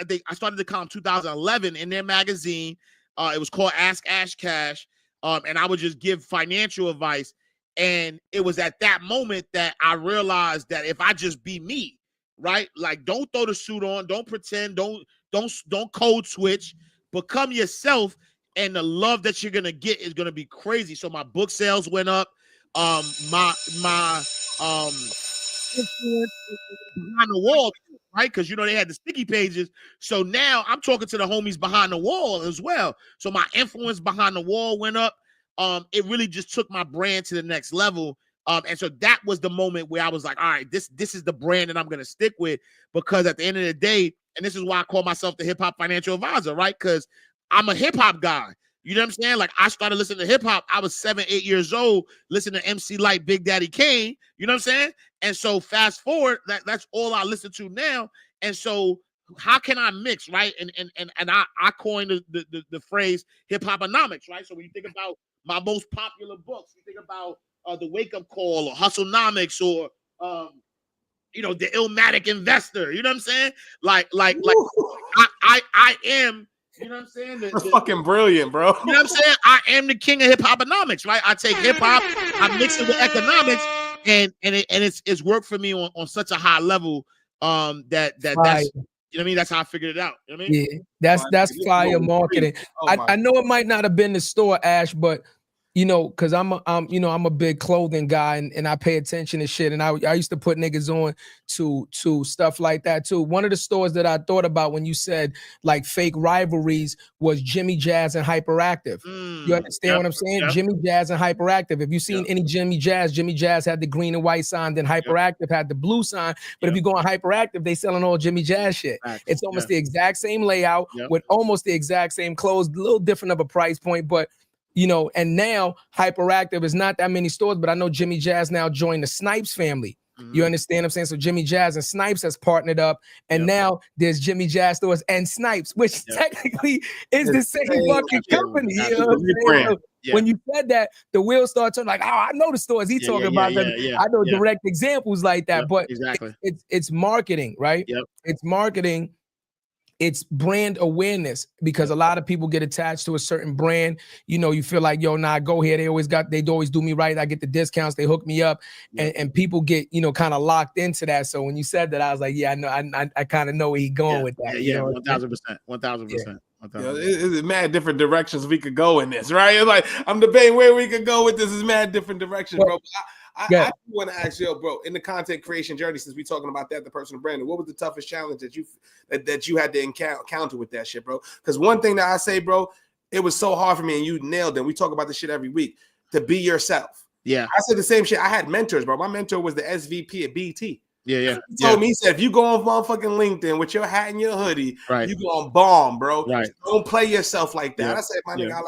think I started the column 2011 in their magazine. It was called Ask Ash Cash. And I would just give financial advice. And it was at that moment that I realized that if I just be me, right? Like, don't throw the suit on, don't pretend, don't code switch, become yourself, and the love that you're gonna get is gonna be crazy. So my book sales went up. My behind the wall, right? Because they had the sticky pages. So now I'm talking to the homies behind the wall as well. So my influence behind the wall went up. It really just took my brand to the next level. And so that was the moment where I was like, all right, this is the brand that I'm going to stick with, because at the end of the day, and this is why I call myself the hip hop financial advisor, right? Because I'm a hip hop guy. You know what I'm saying? Like, I started listening to hip hop. I was 7, 8 years old, listening to MC Lyte, Big Daddy Kane. You know what I'm saying? And so fast forward, that's all I listen to now. And so how can I mix, right? And I coined the phrase hip hoponomics, right? So when you think about my most popular books, you think about The Wake Up Call, or Hustlenomics, or you know, the Illmatic investor. You know what I'm saying? Like Woo. I am. You know what I'm saying? That's fucking brilliant, bro. You know what I'm saying? I am the king of hip hoponomics, right? I take hip hop, I mix it with economics, and it's worked for me on such a high level. That's you know what I mean. That's how I figured it out. You know what I mean? Yeah, that's fire marketing. I know it might not have been the store, Ash, but you know, because I'm a big clothing guy and I pay attention to shit. And I used to put niggas on to stuff like that too. One of the stores that I thought about when you said like fake rivalries was Jimmy Jazz and Hyperactive. You understand what I'm saying? Yep. Jimmy Jazz and Hyperactive. If you've seen any Jimmy Jazz had the green and white sign, then Hyperactive had the blue sign. But if you go on Hyperactive, they selling all Jimmy Jazz shit. It's almost the exact same layout with almost the exact same clothes, a little different of a price point, but you know, and now Hyperactive is not that many stores, but I know Jimmy Jazz now joined the Snipes family. You understand what I'm saying? So Jimmy Jazz and Snipes has partnered up, and now there's Jimmy Jazz stores and Snipes, which technically is the same fucking company. You know what I'm saying? So when you said that, the wheels start turning like, oh, I know the stores he's talking about. I know direct examples like that, but it's marketing, right? It's marketing. It's brand awareness because a lot of people get attached to a certain brand. You know, you feel like, yo, nah, go here. They always do me right. I get the discounts. They hook me up, and people get, you know, kind of locked into that. So when you said that, I was like, yeah, I know, I kind of know where he's going with that. Yeah, 1000%. It's mad different directions we could go in this, right? It's like I'm debating where we could go with this. Is mad different directions, bro. I want to ask you, bro, in the content creation journey, since we're talking about that, the personal branding, what was the toughest challenge that you had to encounter with that shit, bro? Because one thing that I say, bro, it was so hard for me, and you nailed it. We talk about this shit every week, to be yourself. Yeah. I said the same shit. I had mentors, bro. My mentor was the SVP at BT. Yeah. He told me, he said, if you go on motherfucking LinkedIn with your hat and your hoodie, you gonna bomb, bro. Right. Don't play yourself like that. I said, my nigga,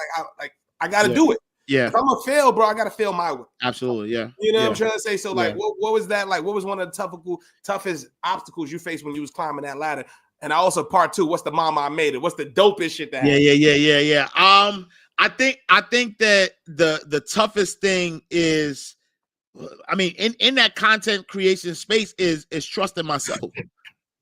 I gotta do it. Yeah. If I'm gonna fail, bro, I gotta fail my way. Absolutely. Yeah. You know what I'm trying to say? So, like, what was that like? What was one of the toughest obstacles you faced when you was climbing that ladder? And I also part two, what's the mama I made it? What's the dopest shit that happened? Yeah. I think that the toughest thing is, I mean, in that content creation space is trusting myself,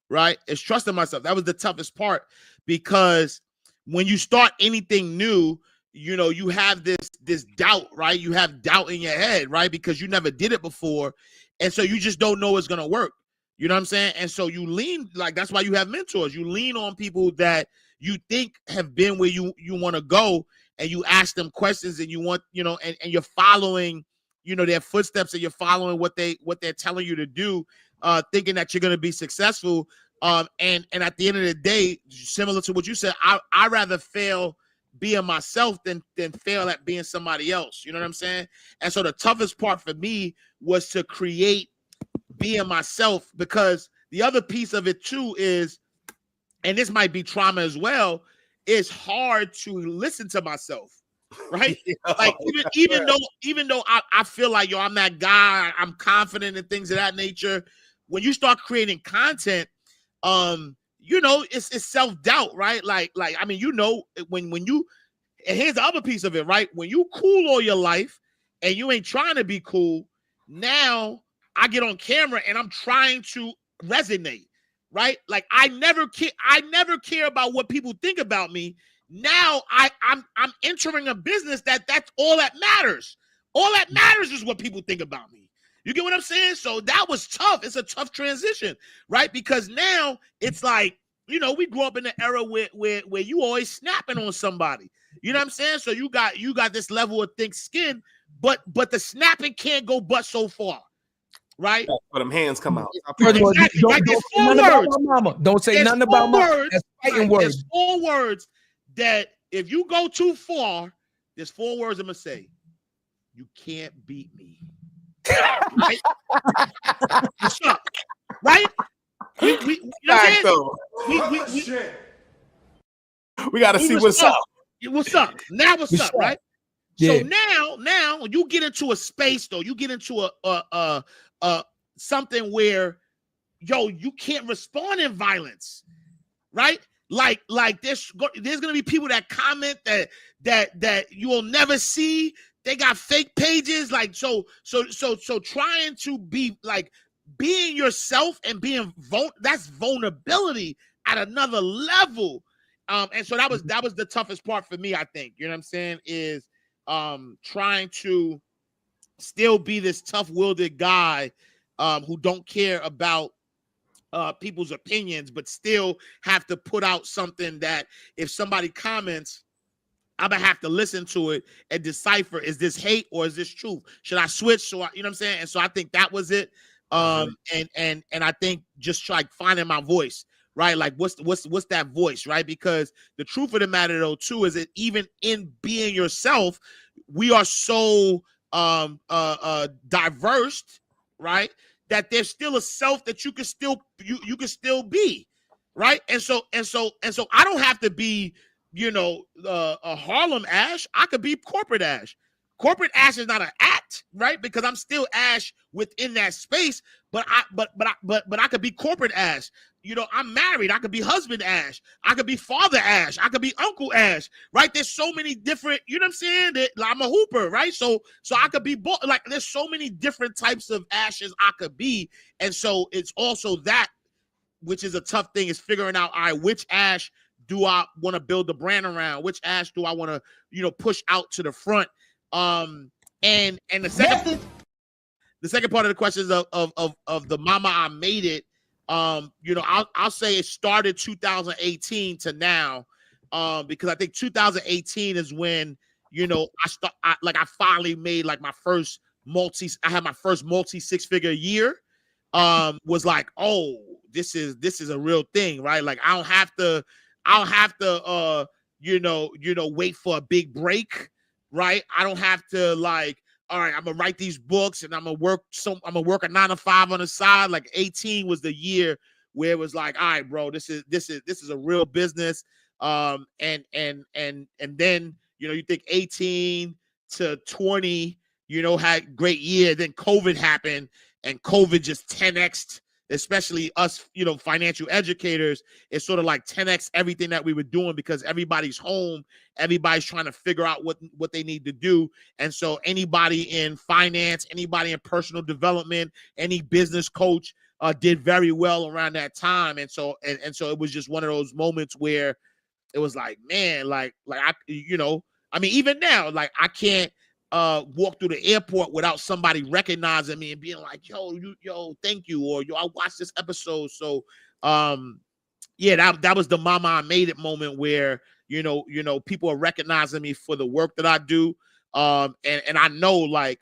right? It's trusting myself. That was the toughest part, because when you start anything new, you know, you have this doubt, right? You have doubt in your head, right? Because you never did it before. And so you just don't know it's going to work. You know what I'm saying? And so you lean, like, that's why you have mentors. You lean on people that you think have been where you want to go, and you ask them questions, and you want, you know, and you're following, you know, their footsteps, and you're following what they're telling you to do, thinking that you're going to be successful. And at the end of the day, similar to what you said, I rather fail being myself than fail at being somebody else. You know what I'm saying? And so the toughest part for me was to create being myself, because the other piece of it too is, and this might be trauma as well, it's hard to listen to myself, right? Like even though I feel like, yo, I'm that guy, I'm confident and things of that nature, when you start creating content, you know, it's self-doubt, right? Like, I mean, you know, when you, and here's the other piece of it, right? When you cool all your life and you ain't trying to be cool, now I get on camera and I'm trying to resonate, right? Like I never care about what people think about me. Now I'm entering a business that's all that matters. All that matters is what people think about me. You get what I'm saying? So that was tough. It's a tough transition, right? Because now it's like, you know, we grew up in an era where you always snapping on somebody. You know what I'm saying? So you got this level of thick skin, but the snapping can't go but so far, right? Where them hands come out. Exactly, right? There's four words. Mama. Don't say nothing about mama. That's fighting words. There's 4 words that if you go too far, there's 4 words I'm gonna say. You can't beat me. Right? What's up? Right? We you know what I'm saying? We gotta see what's up. What's up? Now what's up, right? Yeah. So now you get into a space, though. You get into a something where, yo, you can't respond in violence, right? Like there's gonna be people that comment that you will never see. They got fake pages, like so trying to be like being yourself and being that's vulnerability at another level. And so that was the toughest part for me, I think. You know what I'm saying? Is trying to still be this tough-willed guy who don't care about people's opinions, but still have to put out something that if somebody comments, I'm gonna have to listen to it and decipher, is this hate or is this truth? Should I switch? So you know what I'm saying? And so I think that was it. And I think just like finding my voice, right? Like what's that voice, right? Because the truth of the matter though too is that even in being yourself, we are so diverse, right? That there's still a self that you can still be, right? And so I don't have to be, you know, a Harlem Ash. I could be corporate Ash. Corporate Ash is not an act, right? Because I'm still Ash within that space, but I could be corporate Ash. You know, I'm married. I could be husband Ash. I could be father Ash. I could be uncle Ash, right? There's so many different, you know what I'm saying? That I'm a hooper, right? So I could be like, there's so many different types of Ashes I could be. And so it's also that, which is a tough thing, is figuring out, all right, which Ash do I want to build the brand around? Which Ash do I want to, you know, push out to the front? And the second part of the question is of the Mama I Made It. You know, I'll say it started 2018 to now, because I think 2018 is when, you know, I finally made like my first multi six-figure year. Was like, oh, this is a real thing, right? Like I don't have to you know, wait for a big break, right? I don't have to like, all right, I'm gonna write these books and I'm gonna work a 9 to 5 on the side. Like 18 was the year where it was like, all right, bro, this is a real business. And then, you know, you think 18 to 20, you know, had great year. Then COVID happened and COVID just 10x'd, especially us, you know, financial educators. It's sort of like 10x everything that we were doing because everybody's home. Everybody's trying to figure out what they need to do. And so anybody in finance, anybody in personal development, any business coach did very well around that time. And so it was just one of those moments where it was like, man, like I, you know, I mean, even now, like I can't walk through the airport without somebody recognizing me and being like, yo, thank you, or yo, I watched this episode. So yeah, that was the Mama I Made It moment where, you know, people are recognizing me for the work that I do. And I know like,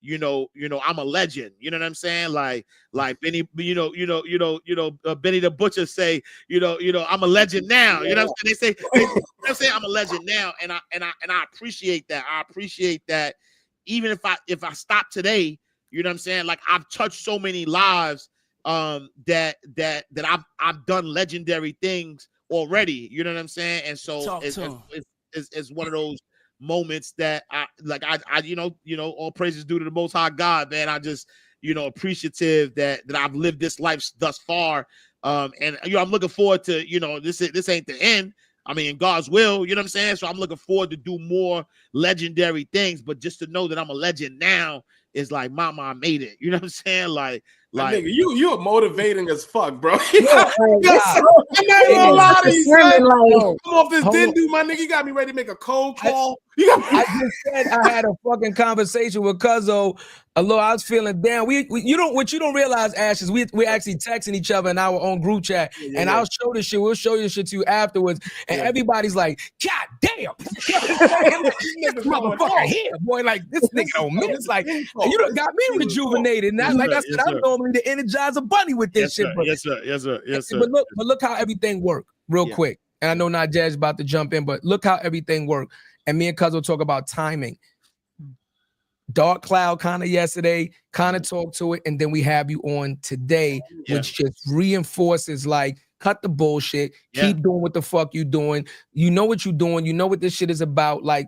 you know, I'm a legend. You know what I'm saying? Like Benny, Benny the Butcher say, you know, I'm a legend now. You know what I'm saying? They say I'm a legend now, and I appreciate that. I appreciate that. Even if I stop today, you know what I'm saying? Like I've touched so many lives that I've done legendary things already. You know what I'm saying? And so it's one of those moments that I you know, all praises due to the Most High God, man. I just, you know, appreciative that I've lived this life thus far. And you know, I'm looking forward to, you know, this ain't the end. I mean, in God's will, you know what I'm saying? So I'm looking forward to do more legendary things, but just to know that I'm a legend now is like, Mama, I made it. You know what I'm saying? Like nigga, you're motivating as fuck, bro. Yeah, I'm not gonna lie to you, son. like, Come off this Hold din on. do, my nigga. You got me ready to make a cold call. I just said I had a fucking conversation with Cuzzo. Although I was feeling down. What you don't realize, Ash, is we're actually texting each other in our own group chat. And I'll show this shit. We'll show you shit to you afterwards. And everybody's like, God damn. This motherfucker here, boy. Like this nigga don't miss. Like you done got me rejuvenated. And that's like I said, I'm normally the Energizer Bunny with this shit. Yes, sir. But look how everything worked real quick. And I know Nadege about to jump in, but look how everything worked. And me and Cuz will talk about timing. Dark cloud kind of yesterday, kind of talk to it, and then we have you on today, which just reinforces like cut the bullshit, keep doing what the fuck you doing. You know what you're doing, you know what this shit is about. Like,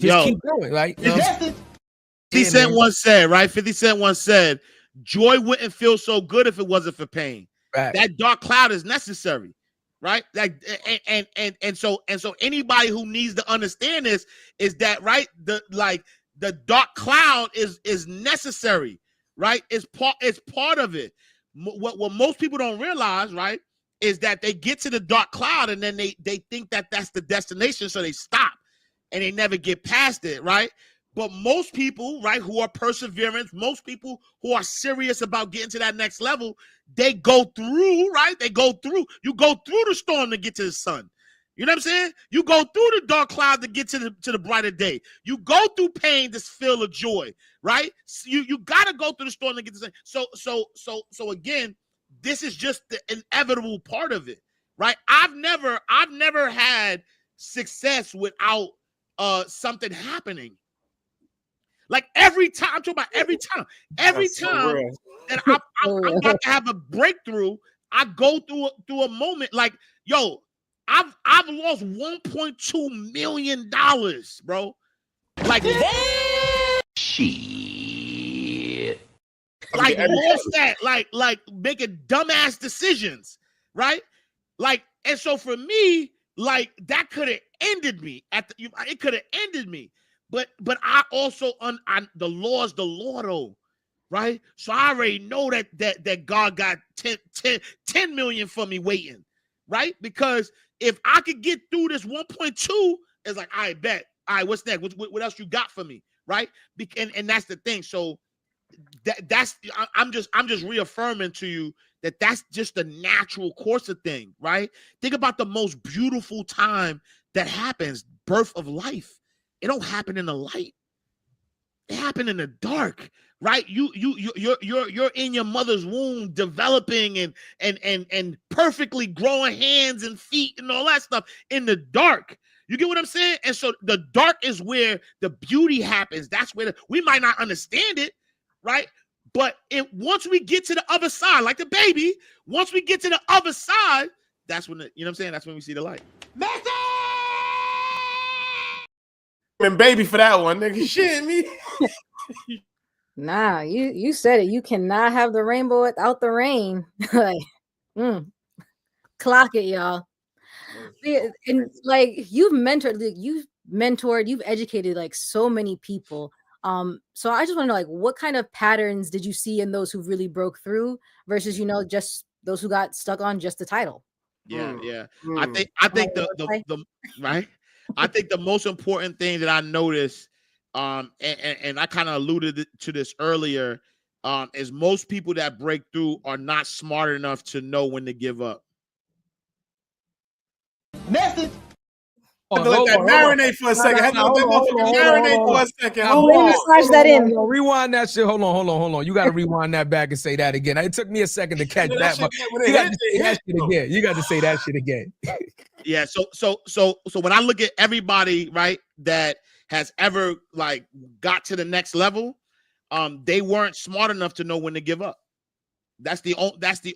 just keep going, right? 50 Cent once said, right? 50 Cent once said, joy wouldn't feel so good if it wasn't for pain. Right. That dark cloud is necessary. Right, like and so anybody who needs to understand this is that, right, the dark cloud is necessary, right? It's part of it. What most people don't realize, right, is that they get to the dark cloud and then they think that that's the destination, so they stop and they never get past it, right? But most people, right, who are perseverant, most people who are serious about getting to that next level, they go through, right? You go through the storm to get to the sun. You know what I'm saying? You go through the dark cloud to get to the brighter day. You go through pain to feel a joy, right? You gotta go through the storm to get to the sun. So again, this is just the inevitable part of it, right? I've never had success without something happening. Like every time, I'm talking about every time that I'm about to have a breakthrough, I go through a moment like, yo, I've lost $1.2 million, bro. Like Shit. like lost that, like making dumbass decisions, right? Like, and so for me, like that could have ended me it could have ended me. But I also the law's the law though, right? So I already know that God got 10 million for me waiting, right? Because if I could get through this 1.2, it's like, I bet. All right, what's next? What else you got for me, right? And that's the thing. So I'm just reaffirming to you that that's just the natural course of thing, right? Think about the most beautiful time that happens, birth of life. It don't happen in the light. It happened in the dark, right? You're in your mother's womb, developing and perfectly growing hands and feet and all that stuff in the dark. You get what I'm saying? And so the dark is where the beauty happens. That's where we might not understand it, right? But once we get to the other side, like the baby, once we get to the other side, that's when you know what I'm saying? That's when we see the light. And baby for that one, nigga. Shit, me. Nah, you said it. You cannot have the rainbow without the rain. Like, clock it, y'all. And like you've mentored, you've educated like so many people. So I just want to know, like, what kind of patterns did you see in those who really broke through versus, just those who got stuck on just the title? Yeah. I think the right. I think the most important thing that I noticed, and I kind of alluded to this earlier, is most people that break through are not smart enough to know when to give up. Message. Let that marinate for a second. Marinate for a second. Hold on. Rewind that shit. Hold on. You got to rewind that back and say that again. It took me a second to catch that, but you got to say that shit again. You got to say that shit again. Yeah. So when I look at everybody, right, that has ever like got to the next level, they weren't smart enough to know when to give up. That's the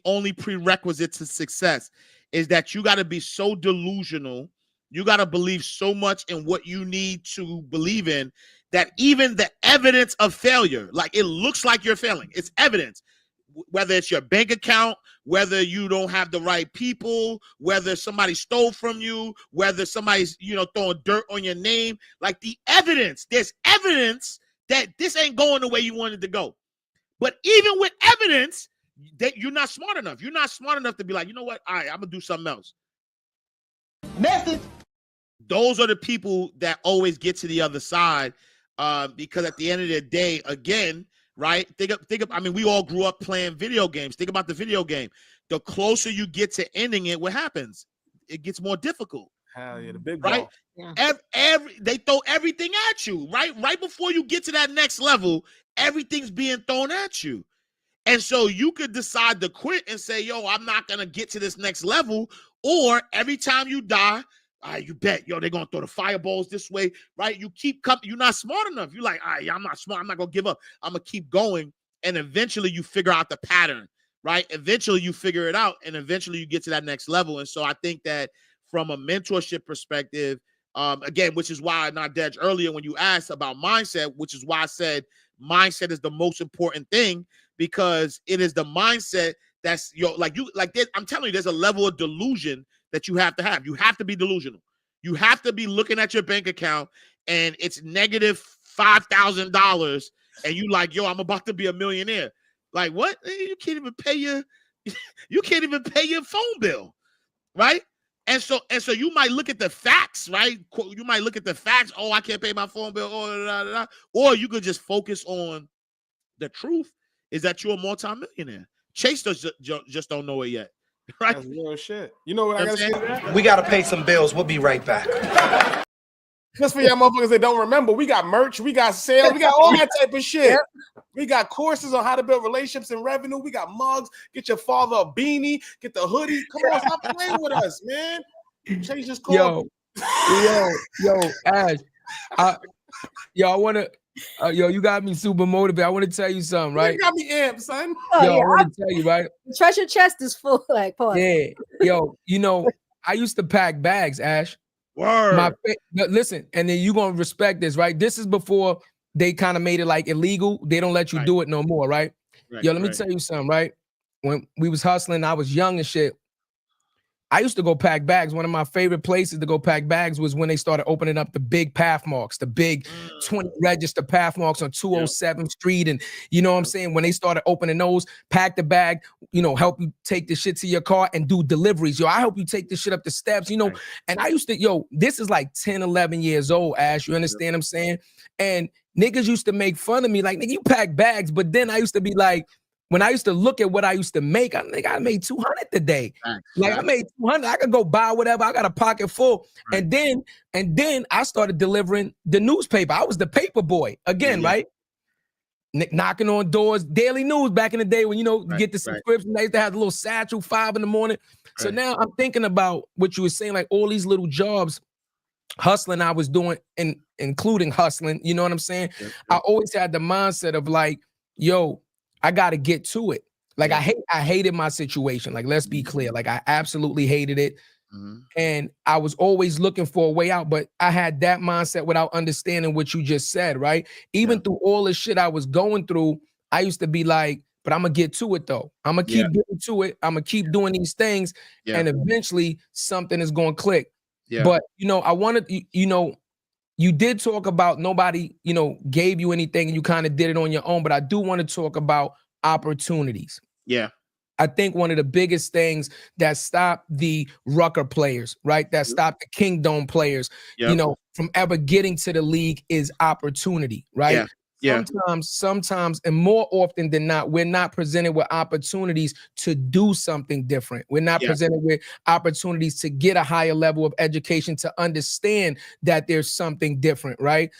only prerequisite to success, is that you got to be so delusional. You got to believe so much in what you need to believe in that even the evidence of failure, like it looks like you're failing, it's evidence. Whether it's your bank account, whether you don't have the right people, whether somebody stole from you, whether somebody's, throwing dirt on your name, like there's evidence that this ain't going the way you wanted to go. But even with evidence, that you're not smart enough. You're not smart enough to be like, you know what? All right, I'm going to do something else. Message. Those are the people that always get to the other side, because at the end of the day, again, right? Think up. I mean, we all grew up playing video games. Think about the video game. The closer you get to ending it, what happens? It gets more difficult. Hell yeah, the big right? Ball. Yeah. They throw everything at you, right? Right before you get to that next level, everything's being thrown at you. And so you could decide to quit and say, yo, I'm not going to get to this next level. Or every time you die, you bet, they're going to throw the fireballs this way, right? You keep coming. You're not smart enough. You're like, I'm not smart. I'm not going to give up. I'm going to keep going. And eventually you figure out the pattern, right? Eventually you figure it out. And eventually you get to that next level. And so I think that from a mentorship perspective, again, which is why Nadege earlier when you asked about mindset, which is why I said mindset is the most important thing, because it is the mindset that's I'm telling you, there's a level of delusion that you have to have. You have to be delusional. You have to be looking at your bank account and it's negative $5,000 and you like, yo, I'm about to be a millionaire. Like what? You can't even pay your phone bill, right? And so you might look at the facts, right? You might look at the facts. Oh, I can't pay my phone bill. Oh, da, da, da. Or you could just focus on the truth is that you're a multimillionaire. Chase just don't know it yet, right? That's real shit. You know what I gotta say to that? We gotta pay some bills. We'll be right back. Just for y'all motherfuckers that don't remember, we got merch, we got sales, we got all that type of shit. Yep. We got courses on how to build relationships and revenue. We got mugs. Get your father a beanie. Get the hoodie. Come on, stop playing with us, man. Change this call. Yo, Ash. I want to. You got me super motivated. I want to tell you something, right? You got me amped, son. Oh, I want to tell you, right? Treasure chest is full. Like, pause. Yeah, I used to pack bags, Ash. Word. Listen, and then you gonna respect this, right? This is before they kind of made it like illegal. They don't let you do it no more, right? Let me tell you something, right? When we was hustling, I was young and shit. I used to go pack bags. One of my favorite places to go pack bags was when they started opening up the big Pathmarks, the big 20 register Pathmarks on 207th Street. And you know what I'm saying? When they started opening those, pack the bag, help you take the shit to your car and do deliveries. I help you take this shit up the steps, And I used to, this is like 10, 11 years old, Ash. You understand what I'm saying? And niggas used to make fun of me like, nigga, you pack bags. But then I used to be like, when I used to look at what I used to make, I think I made 200 today. Like I made 200. I could go buy whatever. I got a pocket full. Right. And then I started delivering the newspaper. I was the paper boy again, right? Knocking on doors, daily news back in the day when, get the subscription. They used to have a little satchel 5 in the morning. So now I'm thinking about what you were saying, like all these little jobs, hustling I was doing, and including hustling. You know what I'm saying? I always had the mindset of like, yo, I got to get to it. Like I hated my situation. Like, let's be clear. Like I absolutely hated it. And I was always looking for a way out, but I had that mindset without understanding what you just said, right? Even through all the shit I was going through, I used to be like, but I'm gonna get to it though. I'm gonna keep getting to it. I'm gonna keep doing these things. And eventually something is gonna click. But I wanted, you did talk about nobody, gave you anything and you kind of did it on your own, but I do want to talk about opportunities. Yeah. I think one of the biggest things that stopped the Rucker players, right? That stopped the Kingdom players, from ever getting to the league is opportunity, right? Sometimes, and more often than not, we're not presented with opportunities to do something different. We're not presented with opportunities to get a higher level of education, to understand that there's something different, right?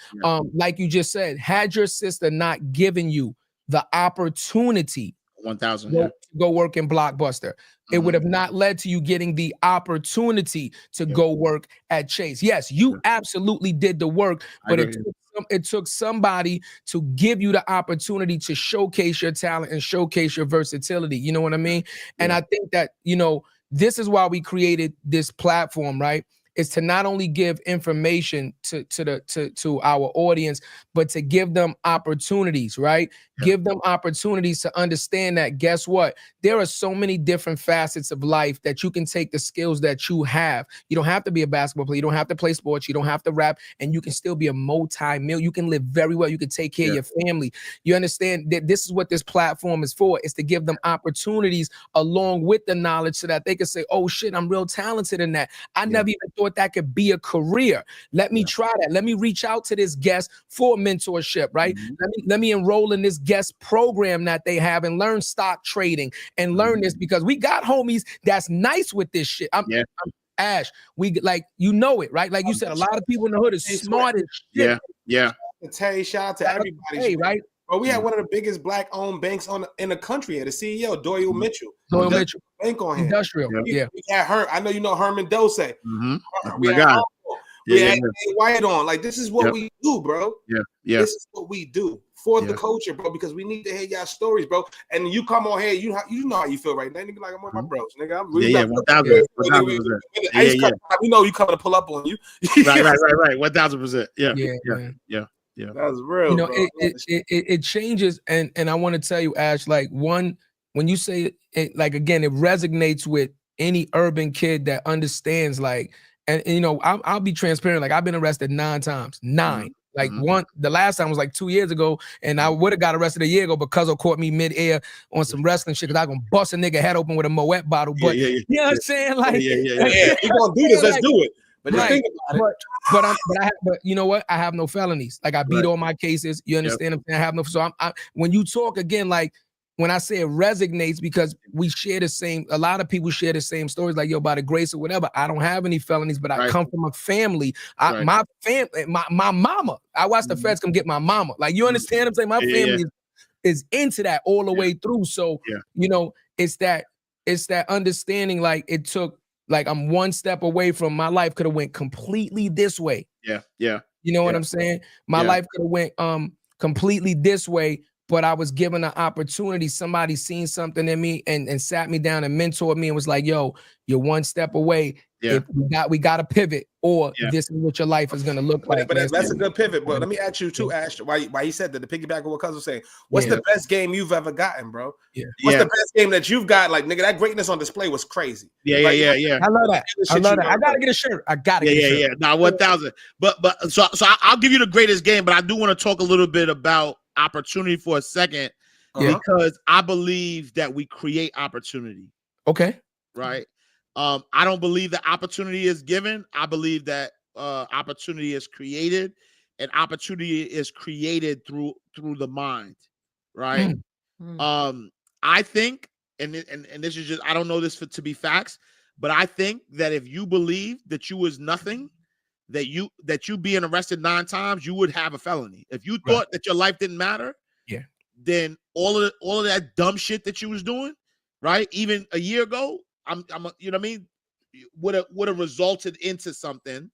Like you just said, had your sister not given you the opportunity 1,000 go work in Blockbuster, it would have not led to you getting the opportunity to go work at Chase. Yes, you absolutely did the work, but it took somebody to give you the opportunity to showcase your talent and showcase your versatility. You know what I mean? And I think that, this is why we created this platform, right? Is to not only give information to our audience, but to give them opportunities, right? Give them opportunities to understand that, guess what? There are so many different facets of life that you can take the skills that you have. You don't have to be a basketball player. You don't have to play sports. You don't have to rap, and you can still be a multi-million. You can live very well. You can take care of your family. You understand that this is what this platform is for, is to give them opportunities along with the knowledge so that they can say, oh shit, I'm real talented in that. I never even thought that could be a career. Let me try that. Let me reach out to this guest for mentorship, right? Let me enroll in this guest program that they have and learn stock trading and learn this, because we got homies that's nice with this shit. I'm Ash, we like, it, right? Like you said, a lot of people in the hood is smart as shit. Terry, shout out to everybody, right? But we had one of the biggest black-owned banks in the country. The CEO, Doyle Mitchell. Doyle Mitchell. Bank on him. Industrial. We had I know you know Herman Dose. We had Wyatt on. Like, this is what we do, bro. This is what we do for the culture, bro, because we need to hear y'all stories, bro. And you come on here, you know how you feel right now. Nigga, like, I'm with my bros, nigga. I'm really 1,000%. We know you coming to pull up on you. Right. 1,000%. Yeah. That's real. It changes, and I want to tell you, Ash, like, when you say it, like, again, it resonates with any urban kid that understands, like, and I'll be transparent. Like, I've been arrested 9 times. 9. Like the last time was like 2 years ago, and I would have got arrested a year ago because of caught me midair on some wrestling shit. Cause I gonna bust a nigga head open with a Moet bottle. But you know what I'm saying? Like, Yeah, we gonna do this. Let's do it. But just think about it. But you know what? I have no felonies. Like I beat all my cases. You understand? I have no. So I'm when you talk again, like when I say it resonates, because we share the same. A lot of people share the same stories. Like yo, by the grace or whatever, I don't have any felonies, but I come from a family. My family, my mama. I watched the feds come get my mama. Like you understand? I'm saying my family is into that all the way through. So you know, it's that understanding. Like it took. Like I'm one step away from my life could have went completely this way. Yeah. You know what I'm saying? My life could have went completely this way, but I was given an opportunity. Somebody seen something in me and sat me down and mentored me and was like, yo, you're one step away. If we got to pivot, or this is what your life is gonna look like. But that's a good pivot. But let me ask you too, Ash, why he said that, to piggyback on what Cuz was saying. What's the best game you've ever gotten, bro? What's the best game that you've got? Like, nigga, that greatness on display was crazy. I love that. I gotta get a shirt. I gotta get a shirt. Yeah. Now 1,000. But so I'll give you the greatest game, but I do want to talk a little bit about opportunity for a second, because I believe that we create opportunity. Okay. Right. I don't believe that opportunity is given. I believe that opportunity is created, and opportunity is created through the mind, right? I think, and this is just, I don't know this to be facts, but I think that if you believe that you was nothing, that you being arrested 9 times, you would have a felony. If you thought that your life didn't matter, then all of that dumb shit that you was doing, right? Even a year ago, I'm you know what I mean, would have resulted into something.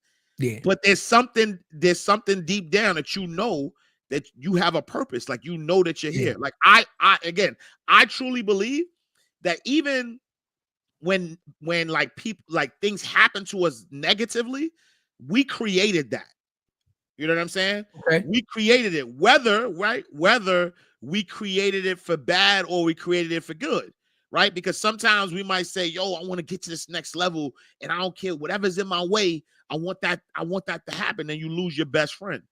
But there's something deep down that you know that you have a purpose. Like, you know that you're here. Like I truly believe that even when like people, like things happen to us negatively, we created that. You know what I'm saying? Okay. We created it, whether we created it for bad or we created it for good. Right? Because sometimes we might say, yo, I want to get to this next level and I don't care whatever's in my way. I want that to happen. And you lose your best friend.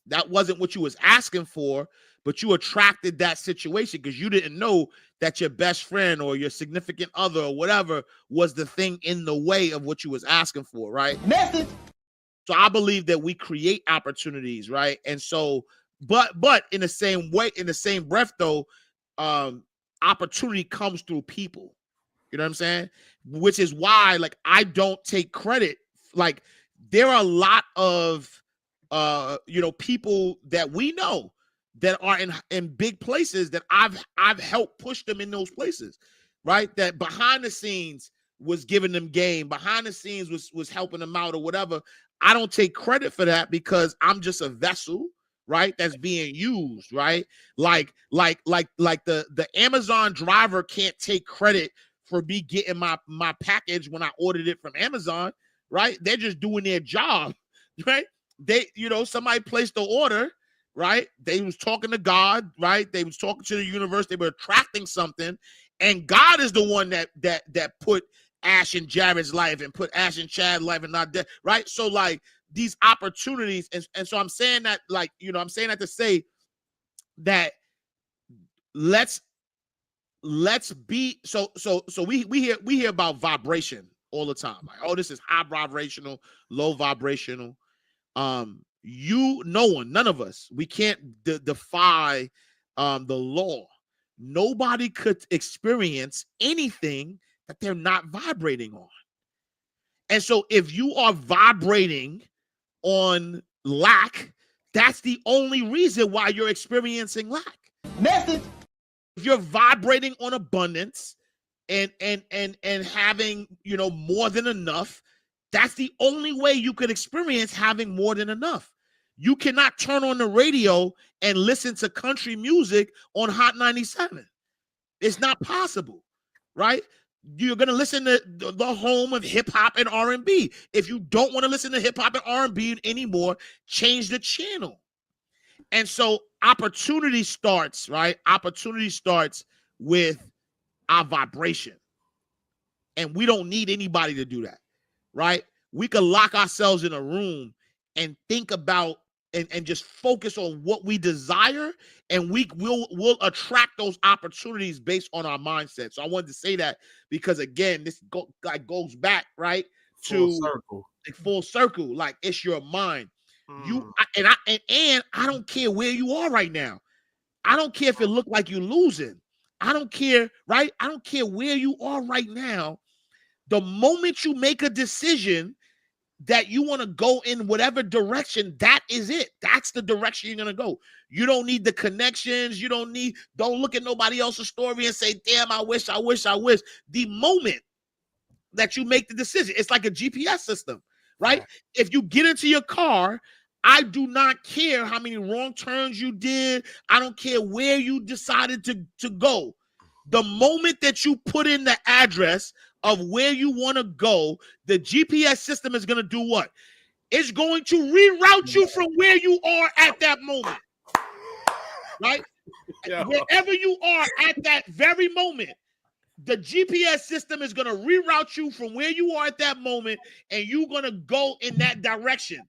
That wasn't what you was asking for, but you attracted that situation because you didn't know that your best friend or your significant other or whatever was the thing in the way of what you was asking for. Right? Message. So I believe that we create opportunities. Right? And so, but in the same way, in the same breath though, opportunity comes through people. You know what I'm saying? Which is why, like, I don't take credit. Like, there are a lot of people that we know that are in big places that I've helped push them in those places, right? That behind the scenes was giving them game, behind the scenes was helping them out or whatever. I don't take credit for that because I'm just a vessel, right? That's being used, right? Like the Amazon driver can't take credit for me getting my package when I ordered it from Amazon, right? They're just doing their job, right? They, somebody placed the order, right? They was talking to God, right? They was talking to the universe. They were attracting something, and God is the one that put Ash in Jarrett's life and put Ash in Chad's life and not that, right? So like these opportunities, and so I'm saying that, like, I'm saying that to say that let's be so we hear about vibration all the time. Like, oh, this is high vibrational, low vibrational. None of us, we can't defy the law. Nobody could experience anything that they're not vibrating on. And so if you are vibrating on lack, that's the only reason why you're experiencing lack. Message. If you're vibrating on abundance and having, more than enough, that's the only way you could experience having more than enough. You cannot turn on the radio and listen to country music on Hot 97. It's not possible, right? You're going to listen to the home of hip hop and R&B. If you don't want to listen to hip hop and R&B anymore, change the channel. And so opportunity starts, right? Opportunity starts with our vibration. And we don't need anybody to do that, right? We could lock ourselves in a room and think about and just focus on what we desire, and we'll attract those opportunities based on our mindset. So I wanted to say that because again, this goes back right Full to circle. full circle. Like it's your mind. Mm. And I don't care where you are right now. I don't care if it look like you're losing. I don't care, right? I don't care where you are right now. The moment you make a decision that you want to go in whatever direction, that is it. That's the direction you're going to go. You don't need the connections. Don't look at nobody else's story and say, damn, I wish. The moment that you make the decision, it's like a GPS system, right? If you get into your car, I do not care how many wrong turns you did. I don't care where you decided to go. The moment that you put in the address of where you want to go, the GPS system is going to do what? It's going to reroute you from where you are at that moment, right? Yeah. Wherever you are at that very moment, the GPS system is going to reroute you from where you are at that moment, and you're going to go in that direction.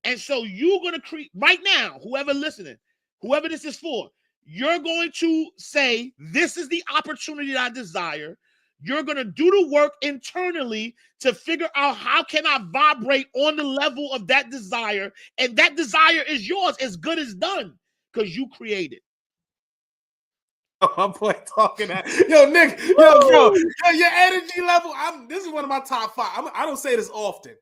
And so you're going to create, right now, whoever listening, whoever this is for, you're going to say, this is the opportunity that I desire. You're going to do the work internally to figure out how can I vibrate on the level of that desire. And that desire is yours as good as done because you created. Oh, my boy talking that. Yo, Nick, yo, your energy level. This is one of my top 5. I don't say this often.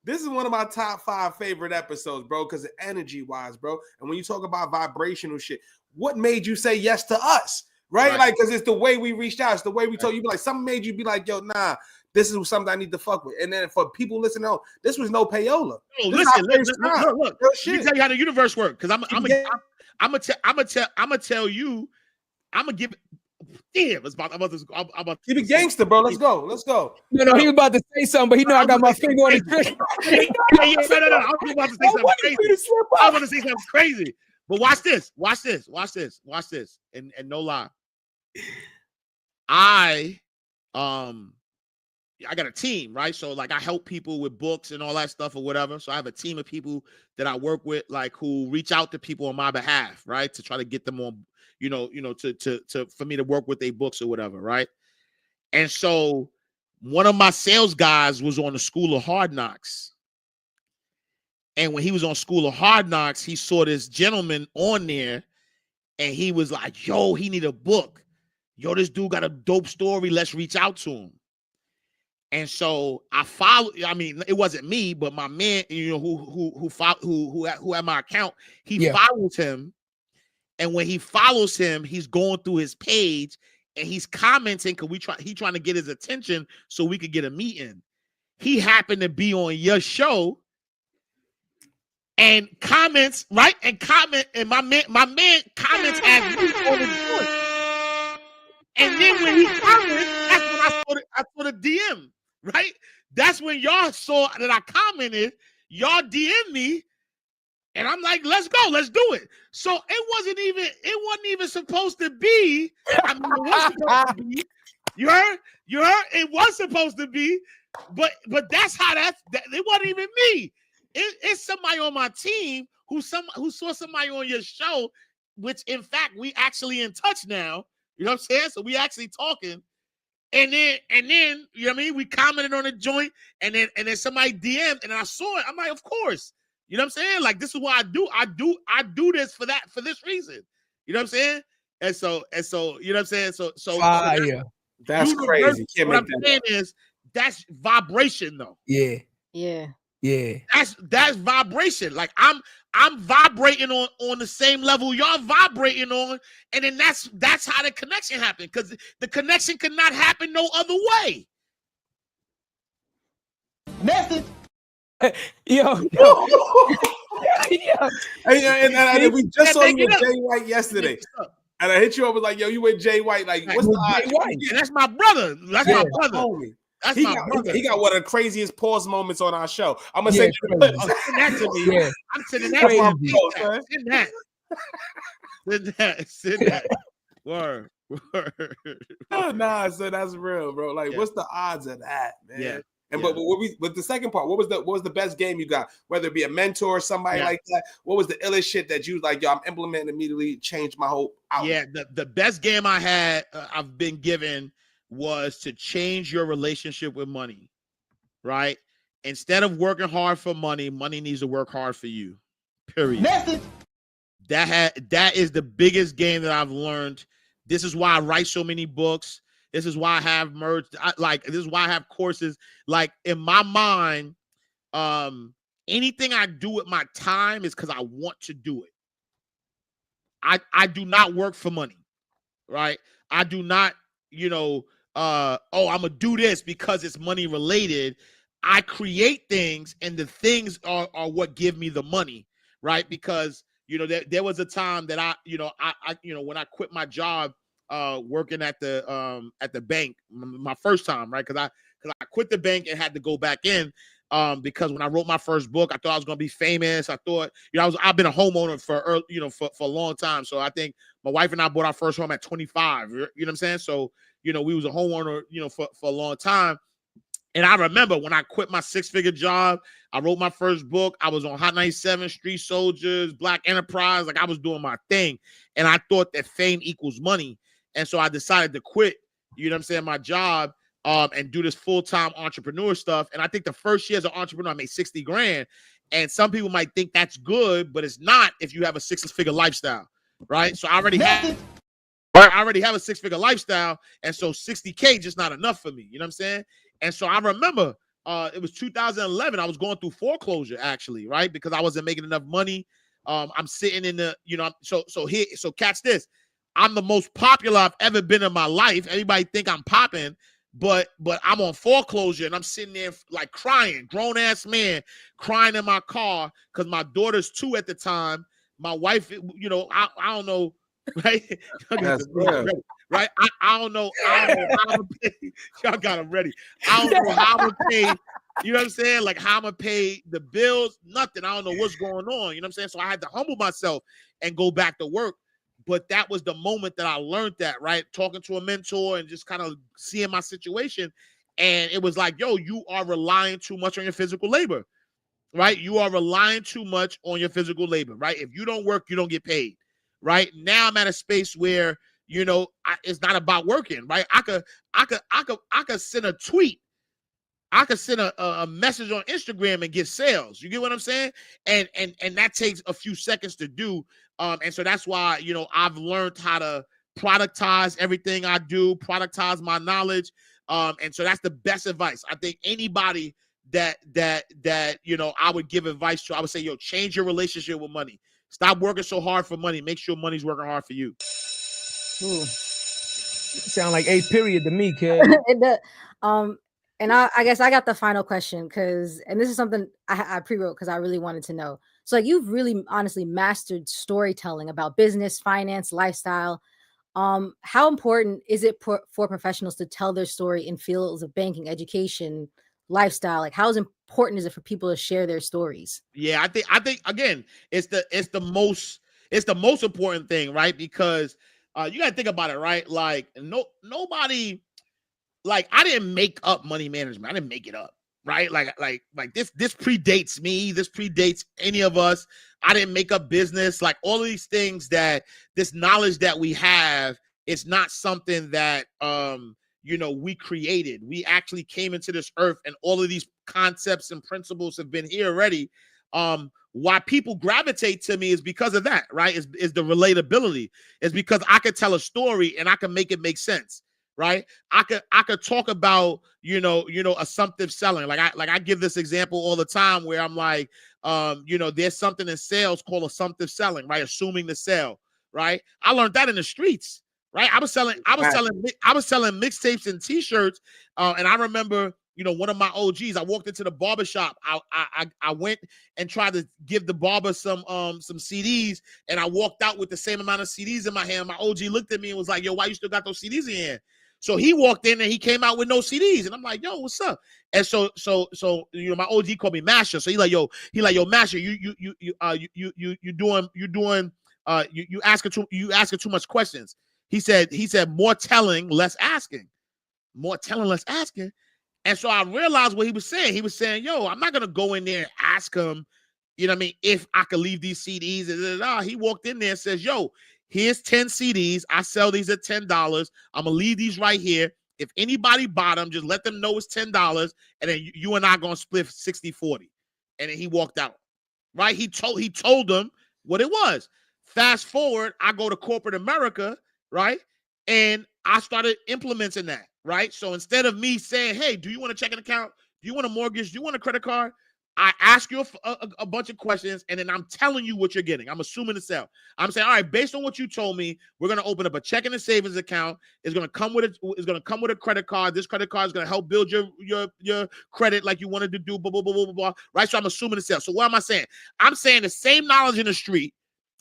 This is one of my top 5 favorite episodes, bro, because of energy-wise, bro. And when you talk about vibrational shit, what made you say yes to us, right? Like, because it's the way we reached out. It's the way we told you. Like, something made you be like, yo, nah, this is something I need to fuck with. And then for people listening, this was no payola. No, listen, look. Let me tell you how the universe works. Because I'm gonna tell you. I'm gonna give it. Damn, I'm about to keep it gangster, bro. Let's go. No, he was about to say something, but he know I got my finger on his trigger. No. I was about to say something crazy. I was about to say something crazy. But watch this. And no lie. I got a team, right? So like I help people with books and all that stuff or whatever. So I have a team of people that I work with, like who reach out to people on my behalf, right? To try to get them on, to for me to work with their books or whatever, right? And so one of my sales guys was on the School of Hard Knocks. And when he was on School of Hard Knocks, he saw this gentleman on there and he was like, yo, he need a book. Yo, this dude got a dope story. Let's reach out to him. And so it wasn't me, but my man, who had my account, he follows him. And when he follows him, he's going through his page and he's commenting because he trying to get his attention so we could get a meeting. He happened to be on your show and comments, right? And my man comments as me on his voice. And then when he comments, that's when I saw the DM, right? That's when y'all saw that I commented, y'all DM me. And I'm like, let's go, let's do it. So it wasn't even supposed to be. I mean, it was supposed to be. You heard? It was supposed to be, but that's how it wasn't even me. It's somebody on my team who saw somebody on your show, which in fact we actually in touch now. You know what I'm saying? So we actually talking. And then, you know what I mean? We commented on the joint, and then somebody DM'd, and I saw it. I'm like, of course. You know what I'm saying? Like, this is what I do. I do this for this reason. You know what I'm saying? And so, you know what I'm saying? So fire. That's crazy. What I'm saying is that's vibration, though. Yeah. That's vibration. Like I'm vibrating on the same level y'all vibrating on, and then that's how the connection happened, because the connection could not happen no other way. Message. Yo. And we just saw you with Jay White yesterday. And I hit you up with like, yo, you with Jay White. Like, what's the odds? And that's my brother. That's my brother. Homie. He got one of the craziest pause moments on our show. I'm gonna say send that to me. Yeah. I'm sending that. Send that. Word. Nah, so that's real, bro. Like, what's the odds of that, man? Yeah. And Yeah. but the second part, what was the best game you got? Whether it be a mentor or somebody like that, what was the illest shit that you like? Yo, I'm implementing immediately, changed my whole outlook. Yeah, the best game I had I've been given was to change your relationship with money, right? Instead of working hard for money, money needs to work hard for you. Period. Message. That is the biggest game that I've learned. This is why I write so many books. This is why I have merged. This is why I have courses. Like in my mind, anything I do with my time is because I want to do it. I do not work for money, right? I do not, I'm gonna do this because it's money related. I create things, and the things are what give me the money, right? Because there was a time that I when I quit my job working at the bank, my first time, right? Because I quit the bank and had to go back in because when I wrote my first book, I thought I was gonna be famous. I thought I've been a homeowner for a long time. So I think my wife and I bought our first home at 25. You know what I'm saying? So we was a homeowner for a long time. And I remember when I quit my 6-figure job, I wrote my first book. I was on Hot 97, Street Soldiers, Black Enterprise. Like I was doing my thing. And I thought that fame equals money. And so I decided to quit, my job and do this full-time entrepreneur stuff. And I think the first year as an entrepreneur, I made 60 grand. And some people might think that's good, but it's not if you have a 6-figure lifestyle, right? So I already have a 6-figure lifestyle. And so 60K just not enough for me. You know what I'm saying? And so I remember it was 2011. I was going through foreclosure actually, right? Because I wasn't making enough money. I'm sitting in the, so catch this. I'm the most popular I've ever been in my life. Everybody think I'm popping, but I'm on foreclosure and I'm sitting there like crying, grown ass man crying in my car because my daughter's 2 at the time. My wife, I don't know, right? Right? I don't know how I'm gonna pay. Y'all got them ready. I don't know how I'm gonna pay. You know what I'm saying? Like how I'm gonna pay the bills, nothing. I don't know what's going on. You know what I'm saying? So I had to humble myself and go back to work. But that was the moment that I learned that, right? Talking to a mentor and just kind of seeing my situation. And it was like, yo, you are relying too much on your physical labor, right? You are relying too much on your physical labor, right? If you don't work, you don't get paid, right? Now I'm at a space where it's not about working, right? I could send a tweet. I could send a message on Instagram and get sales. You get what I'm saying? And that takes a few seconds to do. And so that's why, I've learned how to productize everything I do, productize my knowledge. And so that's the best advice. I think anybody that I would give advice to, I would say, yo, change your relationship with money. Stop working so hard for money. Make sure money's working hard for you. Ooh. Sound like A period to me, kid. And I guess I got the final question and this is something I pre-wrote because I really wanted to know. So like you've really honestly mastered storytelling about business, finance, lifestyle. How important is it for professionals to tell their story in fields of banking, education, lifestyle? Like how important is it for people to share their stories? Yeah, I think again, it's the most important thing, right? Because you gotta think about it, right? Like nobody, like I didn't make up money management. I didn't make it up, right? Like this predates me. This predates any of us. I didn't make up business. Like all of these things this knowledge that we have, it's not something that we created. We actually came into this earth, and all of these concepts and principles have been here already. Why people gravitate to me is because of that, right? Is the relatability. It's because I could tell a story and I can make it make sense. Right. I could talk about, assumptive selling. Like I give this example all the time where I'm like, there's something in sales called assumptive selling, right? Assuming the sale. Right. I learned that in the streets. Right. I was selling mixtapes and t-shirts. And I remember, one of my OGs, I walked into the barbershop. I went and tried to give the barber some CDs, and I walked out with the same amount of CDs in my hand. My OG looked at me and was like, yo, why you still got those CDs in your hand? So he walked in and he came out with no CDs. And I'm like, yo, what's up? And so my OG called me Master. So he yo, Master, you asking too much questions. He said, more telling, less asking. More telling, less asking. And so I realized what he was saying. He was saying, yo, I'm not going to go in there and ask him, you know what I mean, if I could leave these CDs. He walked in there and says, yo, here's 10 CDs. I sell these at $10. I'm going to leave these right here. If anybody bought them, just let them know it's $10. And then you and I going to split 60-40. And then he walked out, right? He told them what it was. Fast forward, I go to corporate America, right? And I started implementing that, right? So instead of me saying, hey, do you want a checking account? Do you want a mortgage? Do you want a credit card? I ask you a bunch of questions, and then I'm telling you what you're getting. I'm assuming the sale. I'm saying, all right, based on what you told me, we're going to open up a checking and savings account. It's going to come with a credit card. This credit card is going to help build your credit like you wanted to do, blah, blah, blah, blah, blah, blah, right? So I'm assuming the sale. So what am I saying? I'm saying the same knowledge in the street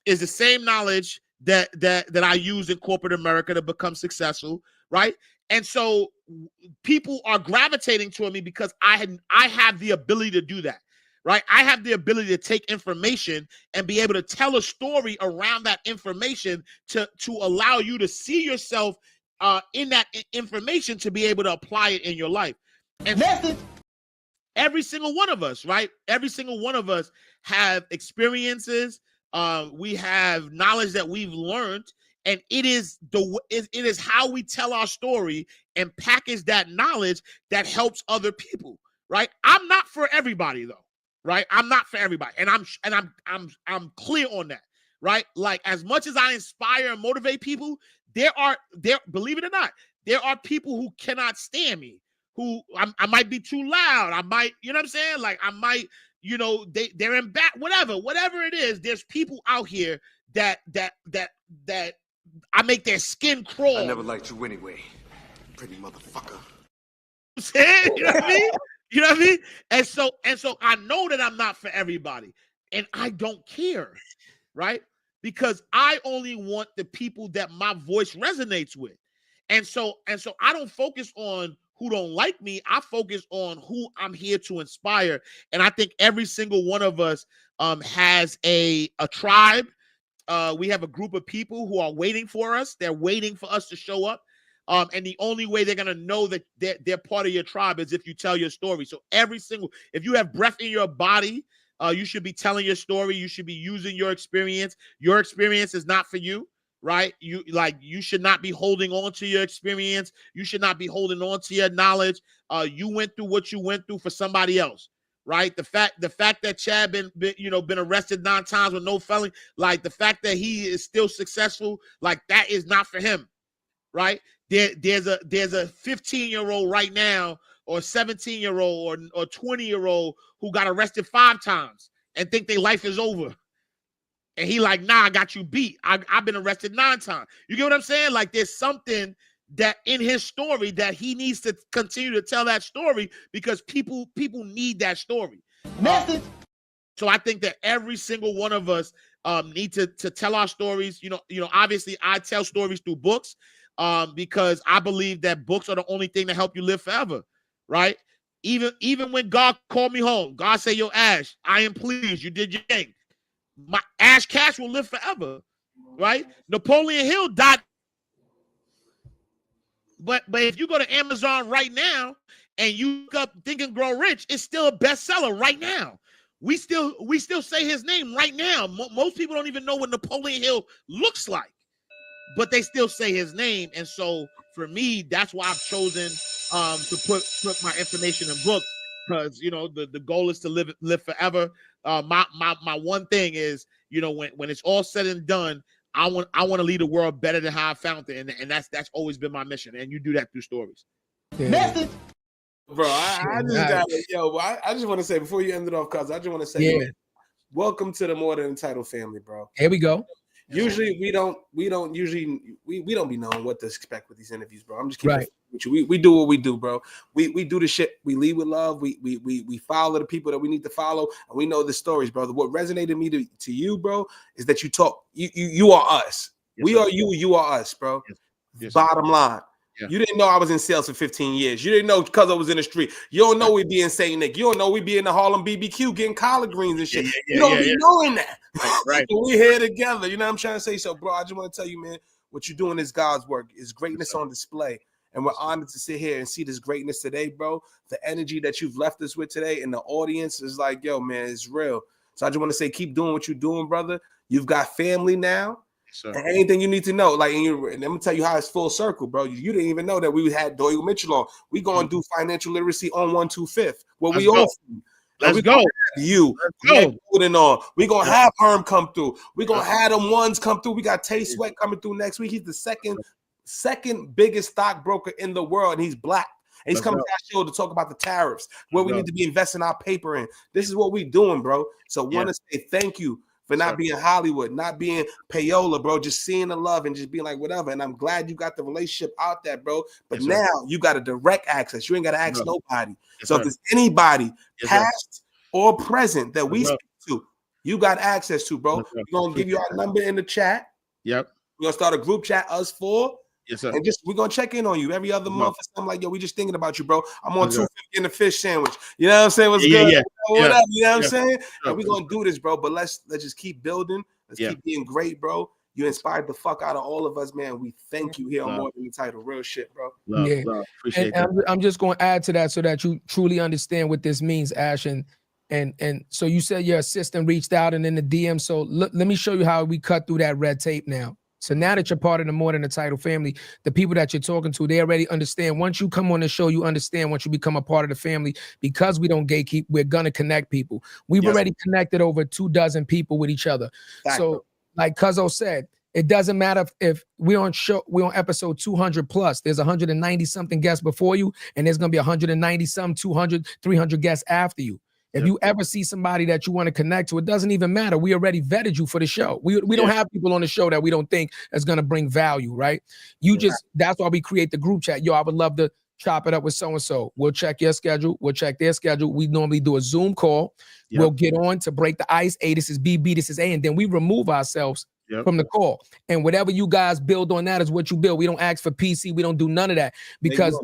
is the same knowledge that I use in corporate America to become successful, right? And so people are gravitating toward me because I have the ability to do that, right? I have the ability to take information and be able to tell a story around that information to allow you to see yourself in that information to be able to apply it in your life. And every single one of us, right? Every single one of us have experiences. We have knowledge that we've learned, and it is how we tell our story and package that knowledge that helps other people, right? I'm not for everybody though, right? I'm not for everybody, and I'm clear on that, right? Like as much as I inspire and motivate people, there believe it or not, there are people who cannot stand me, who I might be too loud, I might, you know what I'm saying? Like I might. You know, they're in back, whatever it is. There's people out here that I make their skin crawl. I never liked you anyway, pretty motherfucker. You know what I mean? You know what I mean? And so I know that I'm not for everybody, and I don't care, right? Because I only want the people that my voice resonates with, and so I don't focus on who don't like me. I focus on who I'm here to inspire. And I think every single one of us has a tribe. We have a group of people who are waiting for us. They're waiting for us to show up. And the only way they're going to know that they're part of your tribe is if you tell your story. So if you have breath in your body, you should be telling your story. You should be using your experience. Your experience is not for you. Right? You should not be holding on to your experience. You should not be holding on to your knowledge. You went through what you went through for somebody else, right? The fact that Chad been arrested 9 times with no felony, like the fact that he is still successful, like that is not for him, right? There's a 15-year-old right now, or 17-year-old or 20-year-old who got arrested 5 times and think their life is over. And he like, nah, I got you beat. I've been arrested 9 times. You get what I'm saying? Like there's something that in his story that he needs to continue to tell that story because people need that story. So I think that every single one of us need to tell our stories. You know, obviously I tell stories through books because I believe that books are the only thing that help you live forever, right? Even when God called me home, God said, yo, Ash, I am pleased. You did your thing. My Ash Cash will live forever, right? Napoleon Hill died, but if you go to Amazon right now and you look up Think and Grow Rich, it's still a bestseller right now. We still say his name right now. Most people don't even know what Napoleon Hill looks like, but they still say his name. And so for me, that's why I've chosen to put my information in books. Because the goal is to live forever. My one thing is, when it's all said and done, I want to leave the world better than how I found it, and that's always been my mission. And you do that through stories. Yeah. Bro, I just want to say before you end it off, cuz I just want to say, welcome to the More Than Entitled family, bro. Here we go. Usually we don't be knowing what to expect with these interviews, bro. I'm just keeping it with you. We do what we do, bro. We do the shit. We lead with love. We follow the people that we need to follow, and we know the stories, brother. What resonated me to you, bro, is that you talk. You are us. Yes, we are you. You are us, bro. Yes, bottom line. Yeah. You didn't know I was in sales for 15 years. You didn't know because I was in the street. You don't know we be in St. Nick. You don't know we be in the Harlem BBQ getting collard greens and shit. You don't be knowing that. Right. We here together. You know what I'm trying to say? So, bro, I just want to tell you, man, what you're doing is God's work. It's greatness on display. and we're honored to sit here and see this greatness today, bro. The energy that you've left us with today and the audience is like, yo, man, it's real. So I just want to say, keep doing what you're doing, brother. You've got family now. Sure. And anything you need to know, like, and I'm gonna tell you how it's full circle, bro. You didn't even know that we had Doyle Mitchell on. We gonna do financial literacy on 125th. Well, we all let's go. You putting on. We gonna have Herm come through. We gonna have them ones come through. We got Tay Sweat coming through next week. He's the second biggest stockbroker in the world, and he's black. And he's coming to our show to talk about the tariffs, where we need to be investing our paper in. This is what we doing, bro. So want to say thank you for not being Hollywood, not being payola, bro, just seeing the love and just being like, whatever. And I'm glad you got the relationship out there, bro. But now you got a direct access. You ain't got to ask nobody. So if there's anybody, past or present, that we speak to, you got access to, bro. We're going to give you our number in the chat. Yep. We're going to start a group chat, us four. Yes, sir. And just we're gonna check in on you every other month or something like, yo, we just thinking about you, bro. I'm on 250 in the fish sandwich. You know what I'm saying? What's good? Yeah. What up? You know what I'm saying? And we're gonna do this, bro. But let's just keep building. Let's keep being great, bro. You inspired the fuck out of all of us, man. We thank you here on More Than the Title. Real shit, bro. Love. Appreciate that. I'm just gonna add to that so that you truly understand what this means, Ash. And so you said your assistant reached out and in the DM. So let me show you how we cut through that red tape now. So now that you're part of the More Than the Title family, the people that you're talking to, they already understand. Once you come on the show, you understand. Once you become a part of the family, because we don't gatekeep, we're gonna connect people. We've already connected over 24 people with each other. So like Cuzzo said, it doesn't matter if we're on episode 200 plus. There's 190 something guests before you, and there's gonna be 190 some, 200, 300 guests after you. If you ever see somebody that you want to connect to, it doesn't even matter. We already vetted you for the show. We don't have people on the show that we don't think is going to bring value, right? That's why we create the group chat. Yo, I would love to chop it up with so-and-so. We'll check your schedule. We'll check their schedule. We normally do a Zoom call. We'll get on to break the ice. A, this is B, this is A. And then we remove ourselves from the call. And whatever you guys build on that is what you build. We don't ask for PC. We don't do none of that because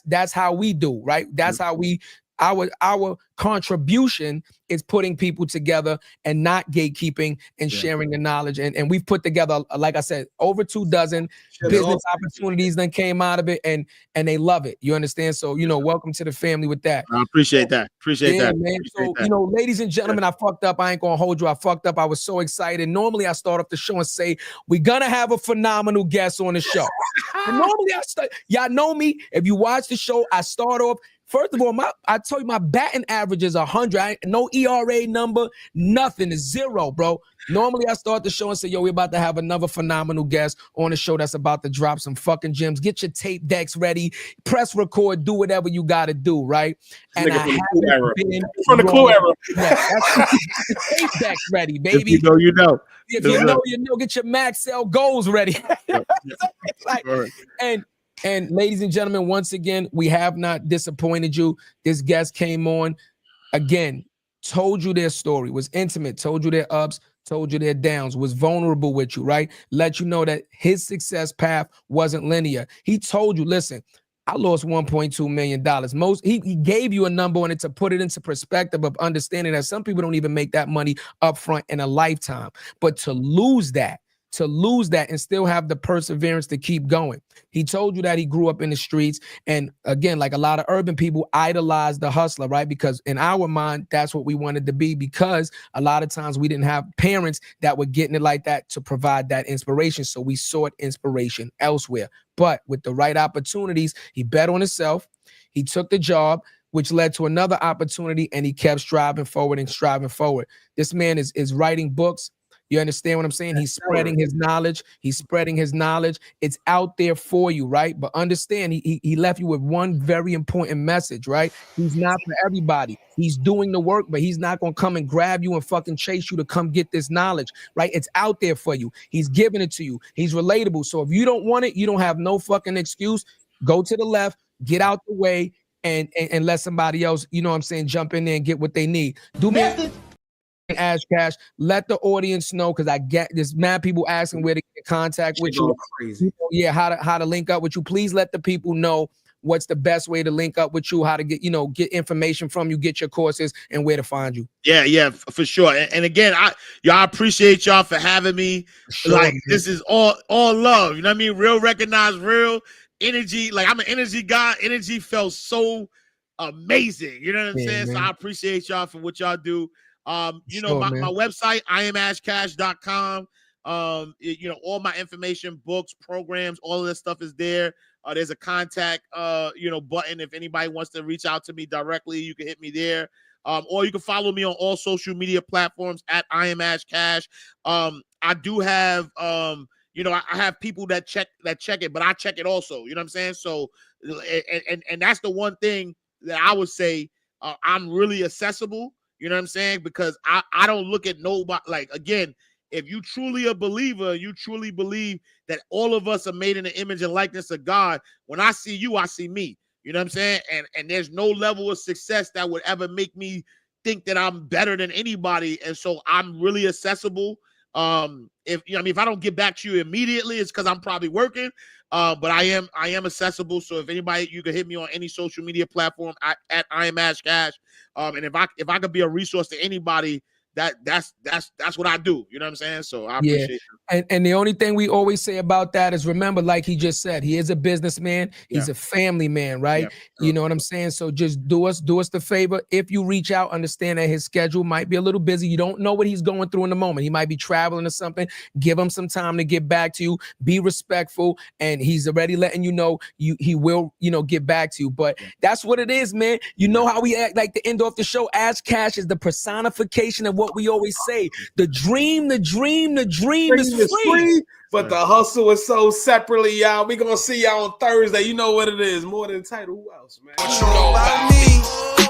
that's how we do, right? That's how we... Our contribution is putting people together and not gatekeeping and sharing the knowledge. And we've put together, like I said, over 24 business opportunities then came out of it, and they love it. You understand? So, welcome to the family with that. I appreciate that. Appreciate that, man. So, ladies and gentlemen, I fucked up. I ain't gonna hold you. I fucked up. I was so excited. Normally, I start off the show and say, we're gonna have a phenomenal guest on the show. And normally, y'all know me. If you watch the show, I start off. First of all, I told you my batting average is 100. No ERA number, nothing. Is 0, bro. Normally, I start the show and say, yo, we're about to have another phenomenal guest on the show that's about to drop some fucking gems. Get your tape decks ready. Press record. Do whatever you got to do, right? And I haven't been from the Clue era. Yeah, that's tape decks ready, baby. If you know. If you know, you know. Get your Maxell goals ready. And ladies and gentlemen, once again, we have not disappointed you. This guest came on, again, told you their story, was intimate, told you their ups, told you their downs, was vulnerable with you, right? Let you know that his success path wasn't linear. He told you, listen, I lost $1.2 million. He gave you a number on it to put it into perspective of understanding that some people don't even make that money up front in a lifetime. But to lose that and still have the perseverance to keep going. He told you that he grew up in the streets. And again, like a lot of urban people idolize the hustler, right? Because in our mind, that's what we wanted to be, because a lot of times we didn't have parents that were getting it like that to provide that inspiration. So we sought inspiration elsewhere. But with the right opportunities, he bet on himself. He took the job, which led to another opportunity, and he kept striving forward. This man is writing books. You understand what I'm saying? He's spreading his knowledge. It's out there for you, right? But understand, he left you with one very important message, right? He's not for everybody. He's doing the work, but he's not going to come and grab you and fucking chase you to come get this knowledge, right? It's out there for you. He's giving it to you. He's relatable. So if you don't want it, you don't have no fucking excuse. Go to the left, get out the way, and let somebody else, jump in there and get what they need. Do me Ash Cash, let the audience know, because I get this mad people asking where to get in contact with you. Crazy. How to link up with you. Please let the people know what's the best way to link up with you, how to get information from you, get your courses, and where to find you. Yeah, for sure. And again, I appreciate y'all for having me. Sure, this is all love. You know what I mean? Real recognize real. energy, like I'm an energy guy. Energy felt so amazing. You know what I'm saying? man. So I appreciate y'all for what y'all do. You know, Sure, my website, iamashcash.com. You know, all my information, books, programs, all of that stuff is there. There's a contact, you know, button. If anybody wants to reach out to me directly, you can hit me there. Or you can follow me on all social media platforms at iamashcash. I do have, you know, I have people that check it, but I check it also. You know what I'm saying? So, and that's the one thing that I would say, I'm really accessible. You know what I'm saying? Because I don't look at nobody, like, again, if you truly a believer, you truly believe that all of us are made in the image and likeness of God. When I see you, I see me. You know what I'm saying? And there's no level of success that would ever make me think that I'm better than anybody. And so I'm really accessible. If you know, I mean, if I don't get back to you immediately, it's because I'm probably working. But I am accessible. So if anybody, you can hit me on any social media platform at iamashcash. And if I could be a resource to anybody, that's what I do. You know what I'm saying? So I appreciate it. And the only thing we always say about that is, remember, like he just said, he is a businessman. He's a family man, right? Yeah, sure. You know what I'm saying? So just do us the favor. If you reach out, understand that his schedule might be a little busy. You don't know what he's going through in the moment. He might be traveling or something. Give him some time to get back to you. Be respectful. And he's already letting you know he will, you know, get back to you. But that's what it is, man. You know how we act, like the end off the show. Ash Cash is the personification of what we always say. The dream is free. But the hustle is so separately, y'all. We gonna see y'all on Thursday. You know what it is. More than title. Who else, man? What you know about me?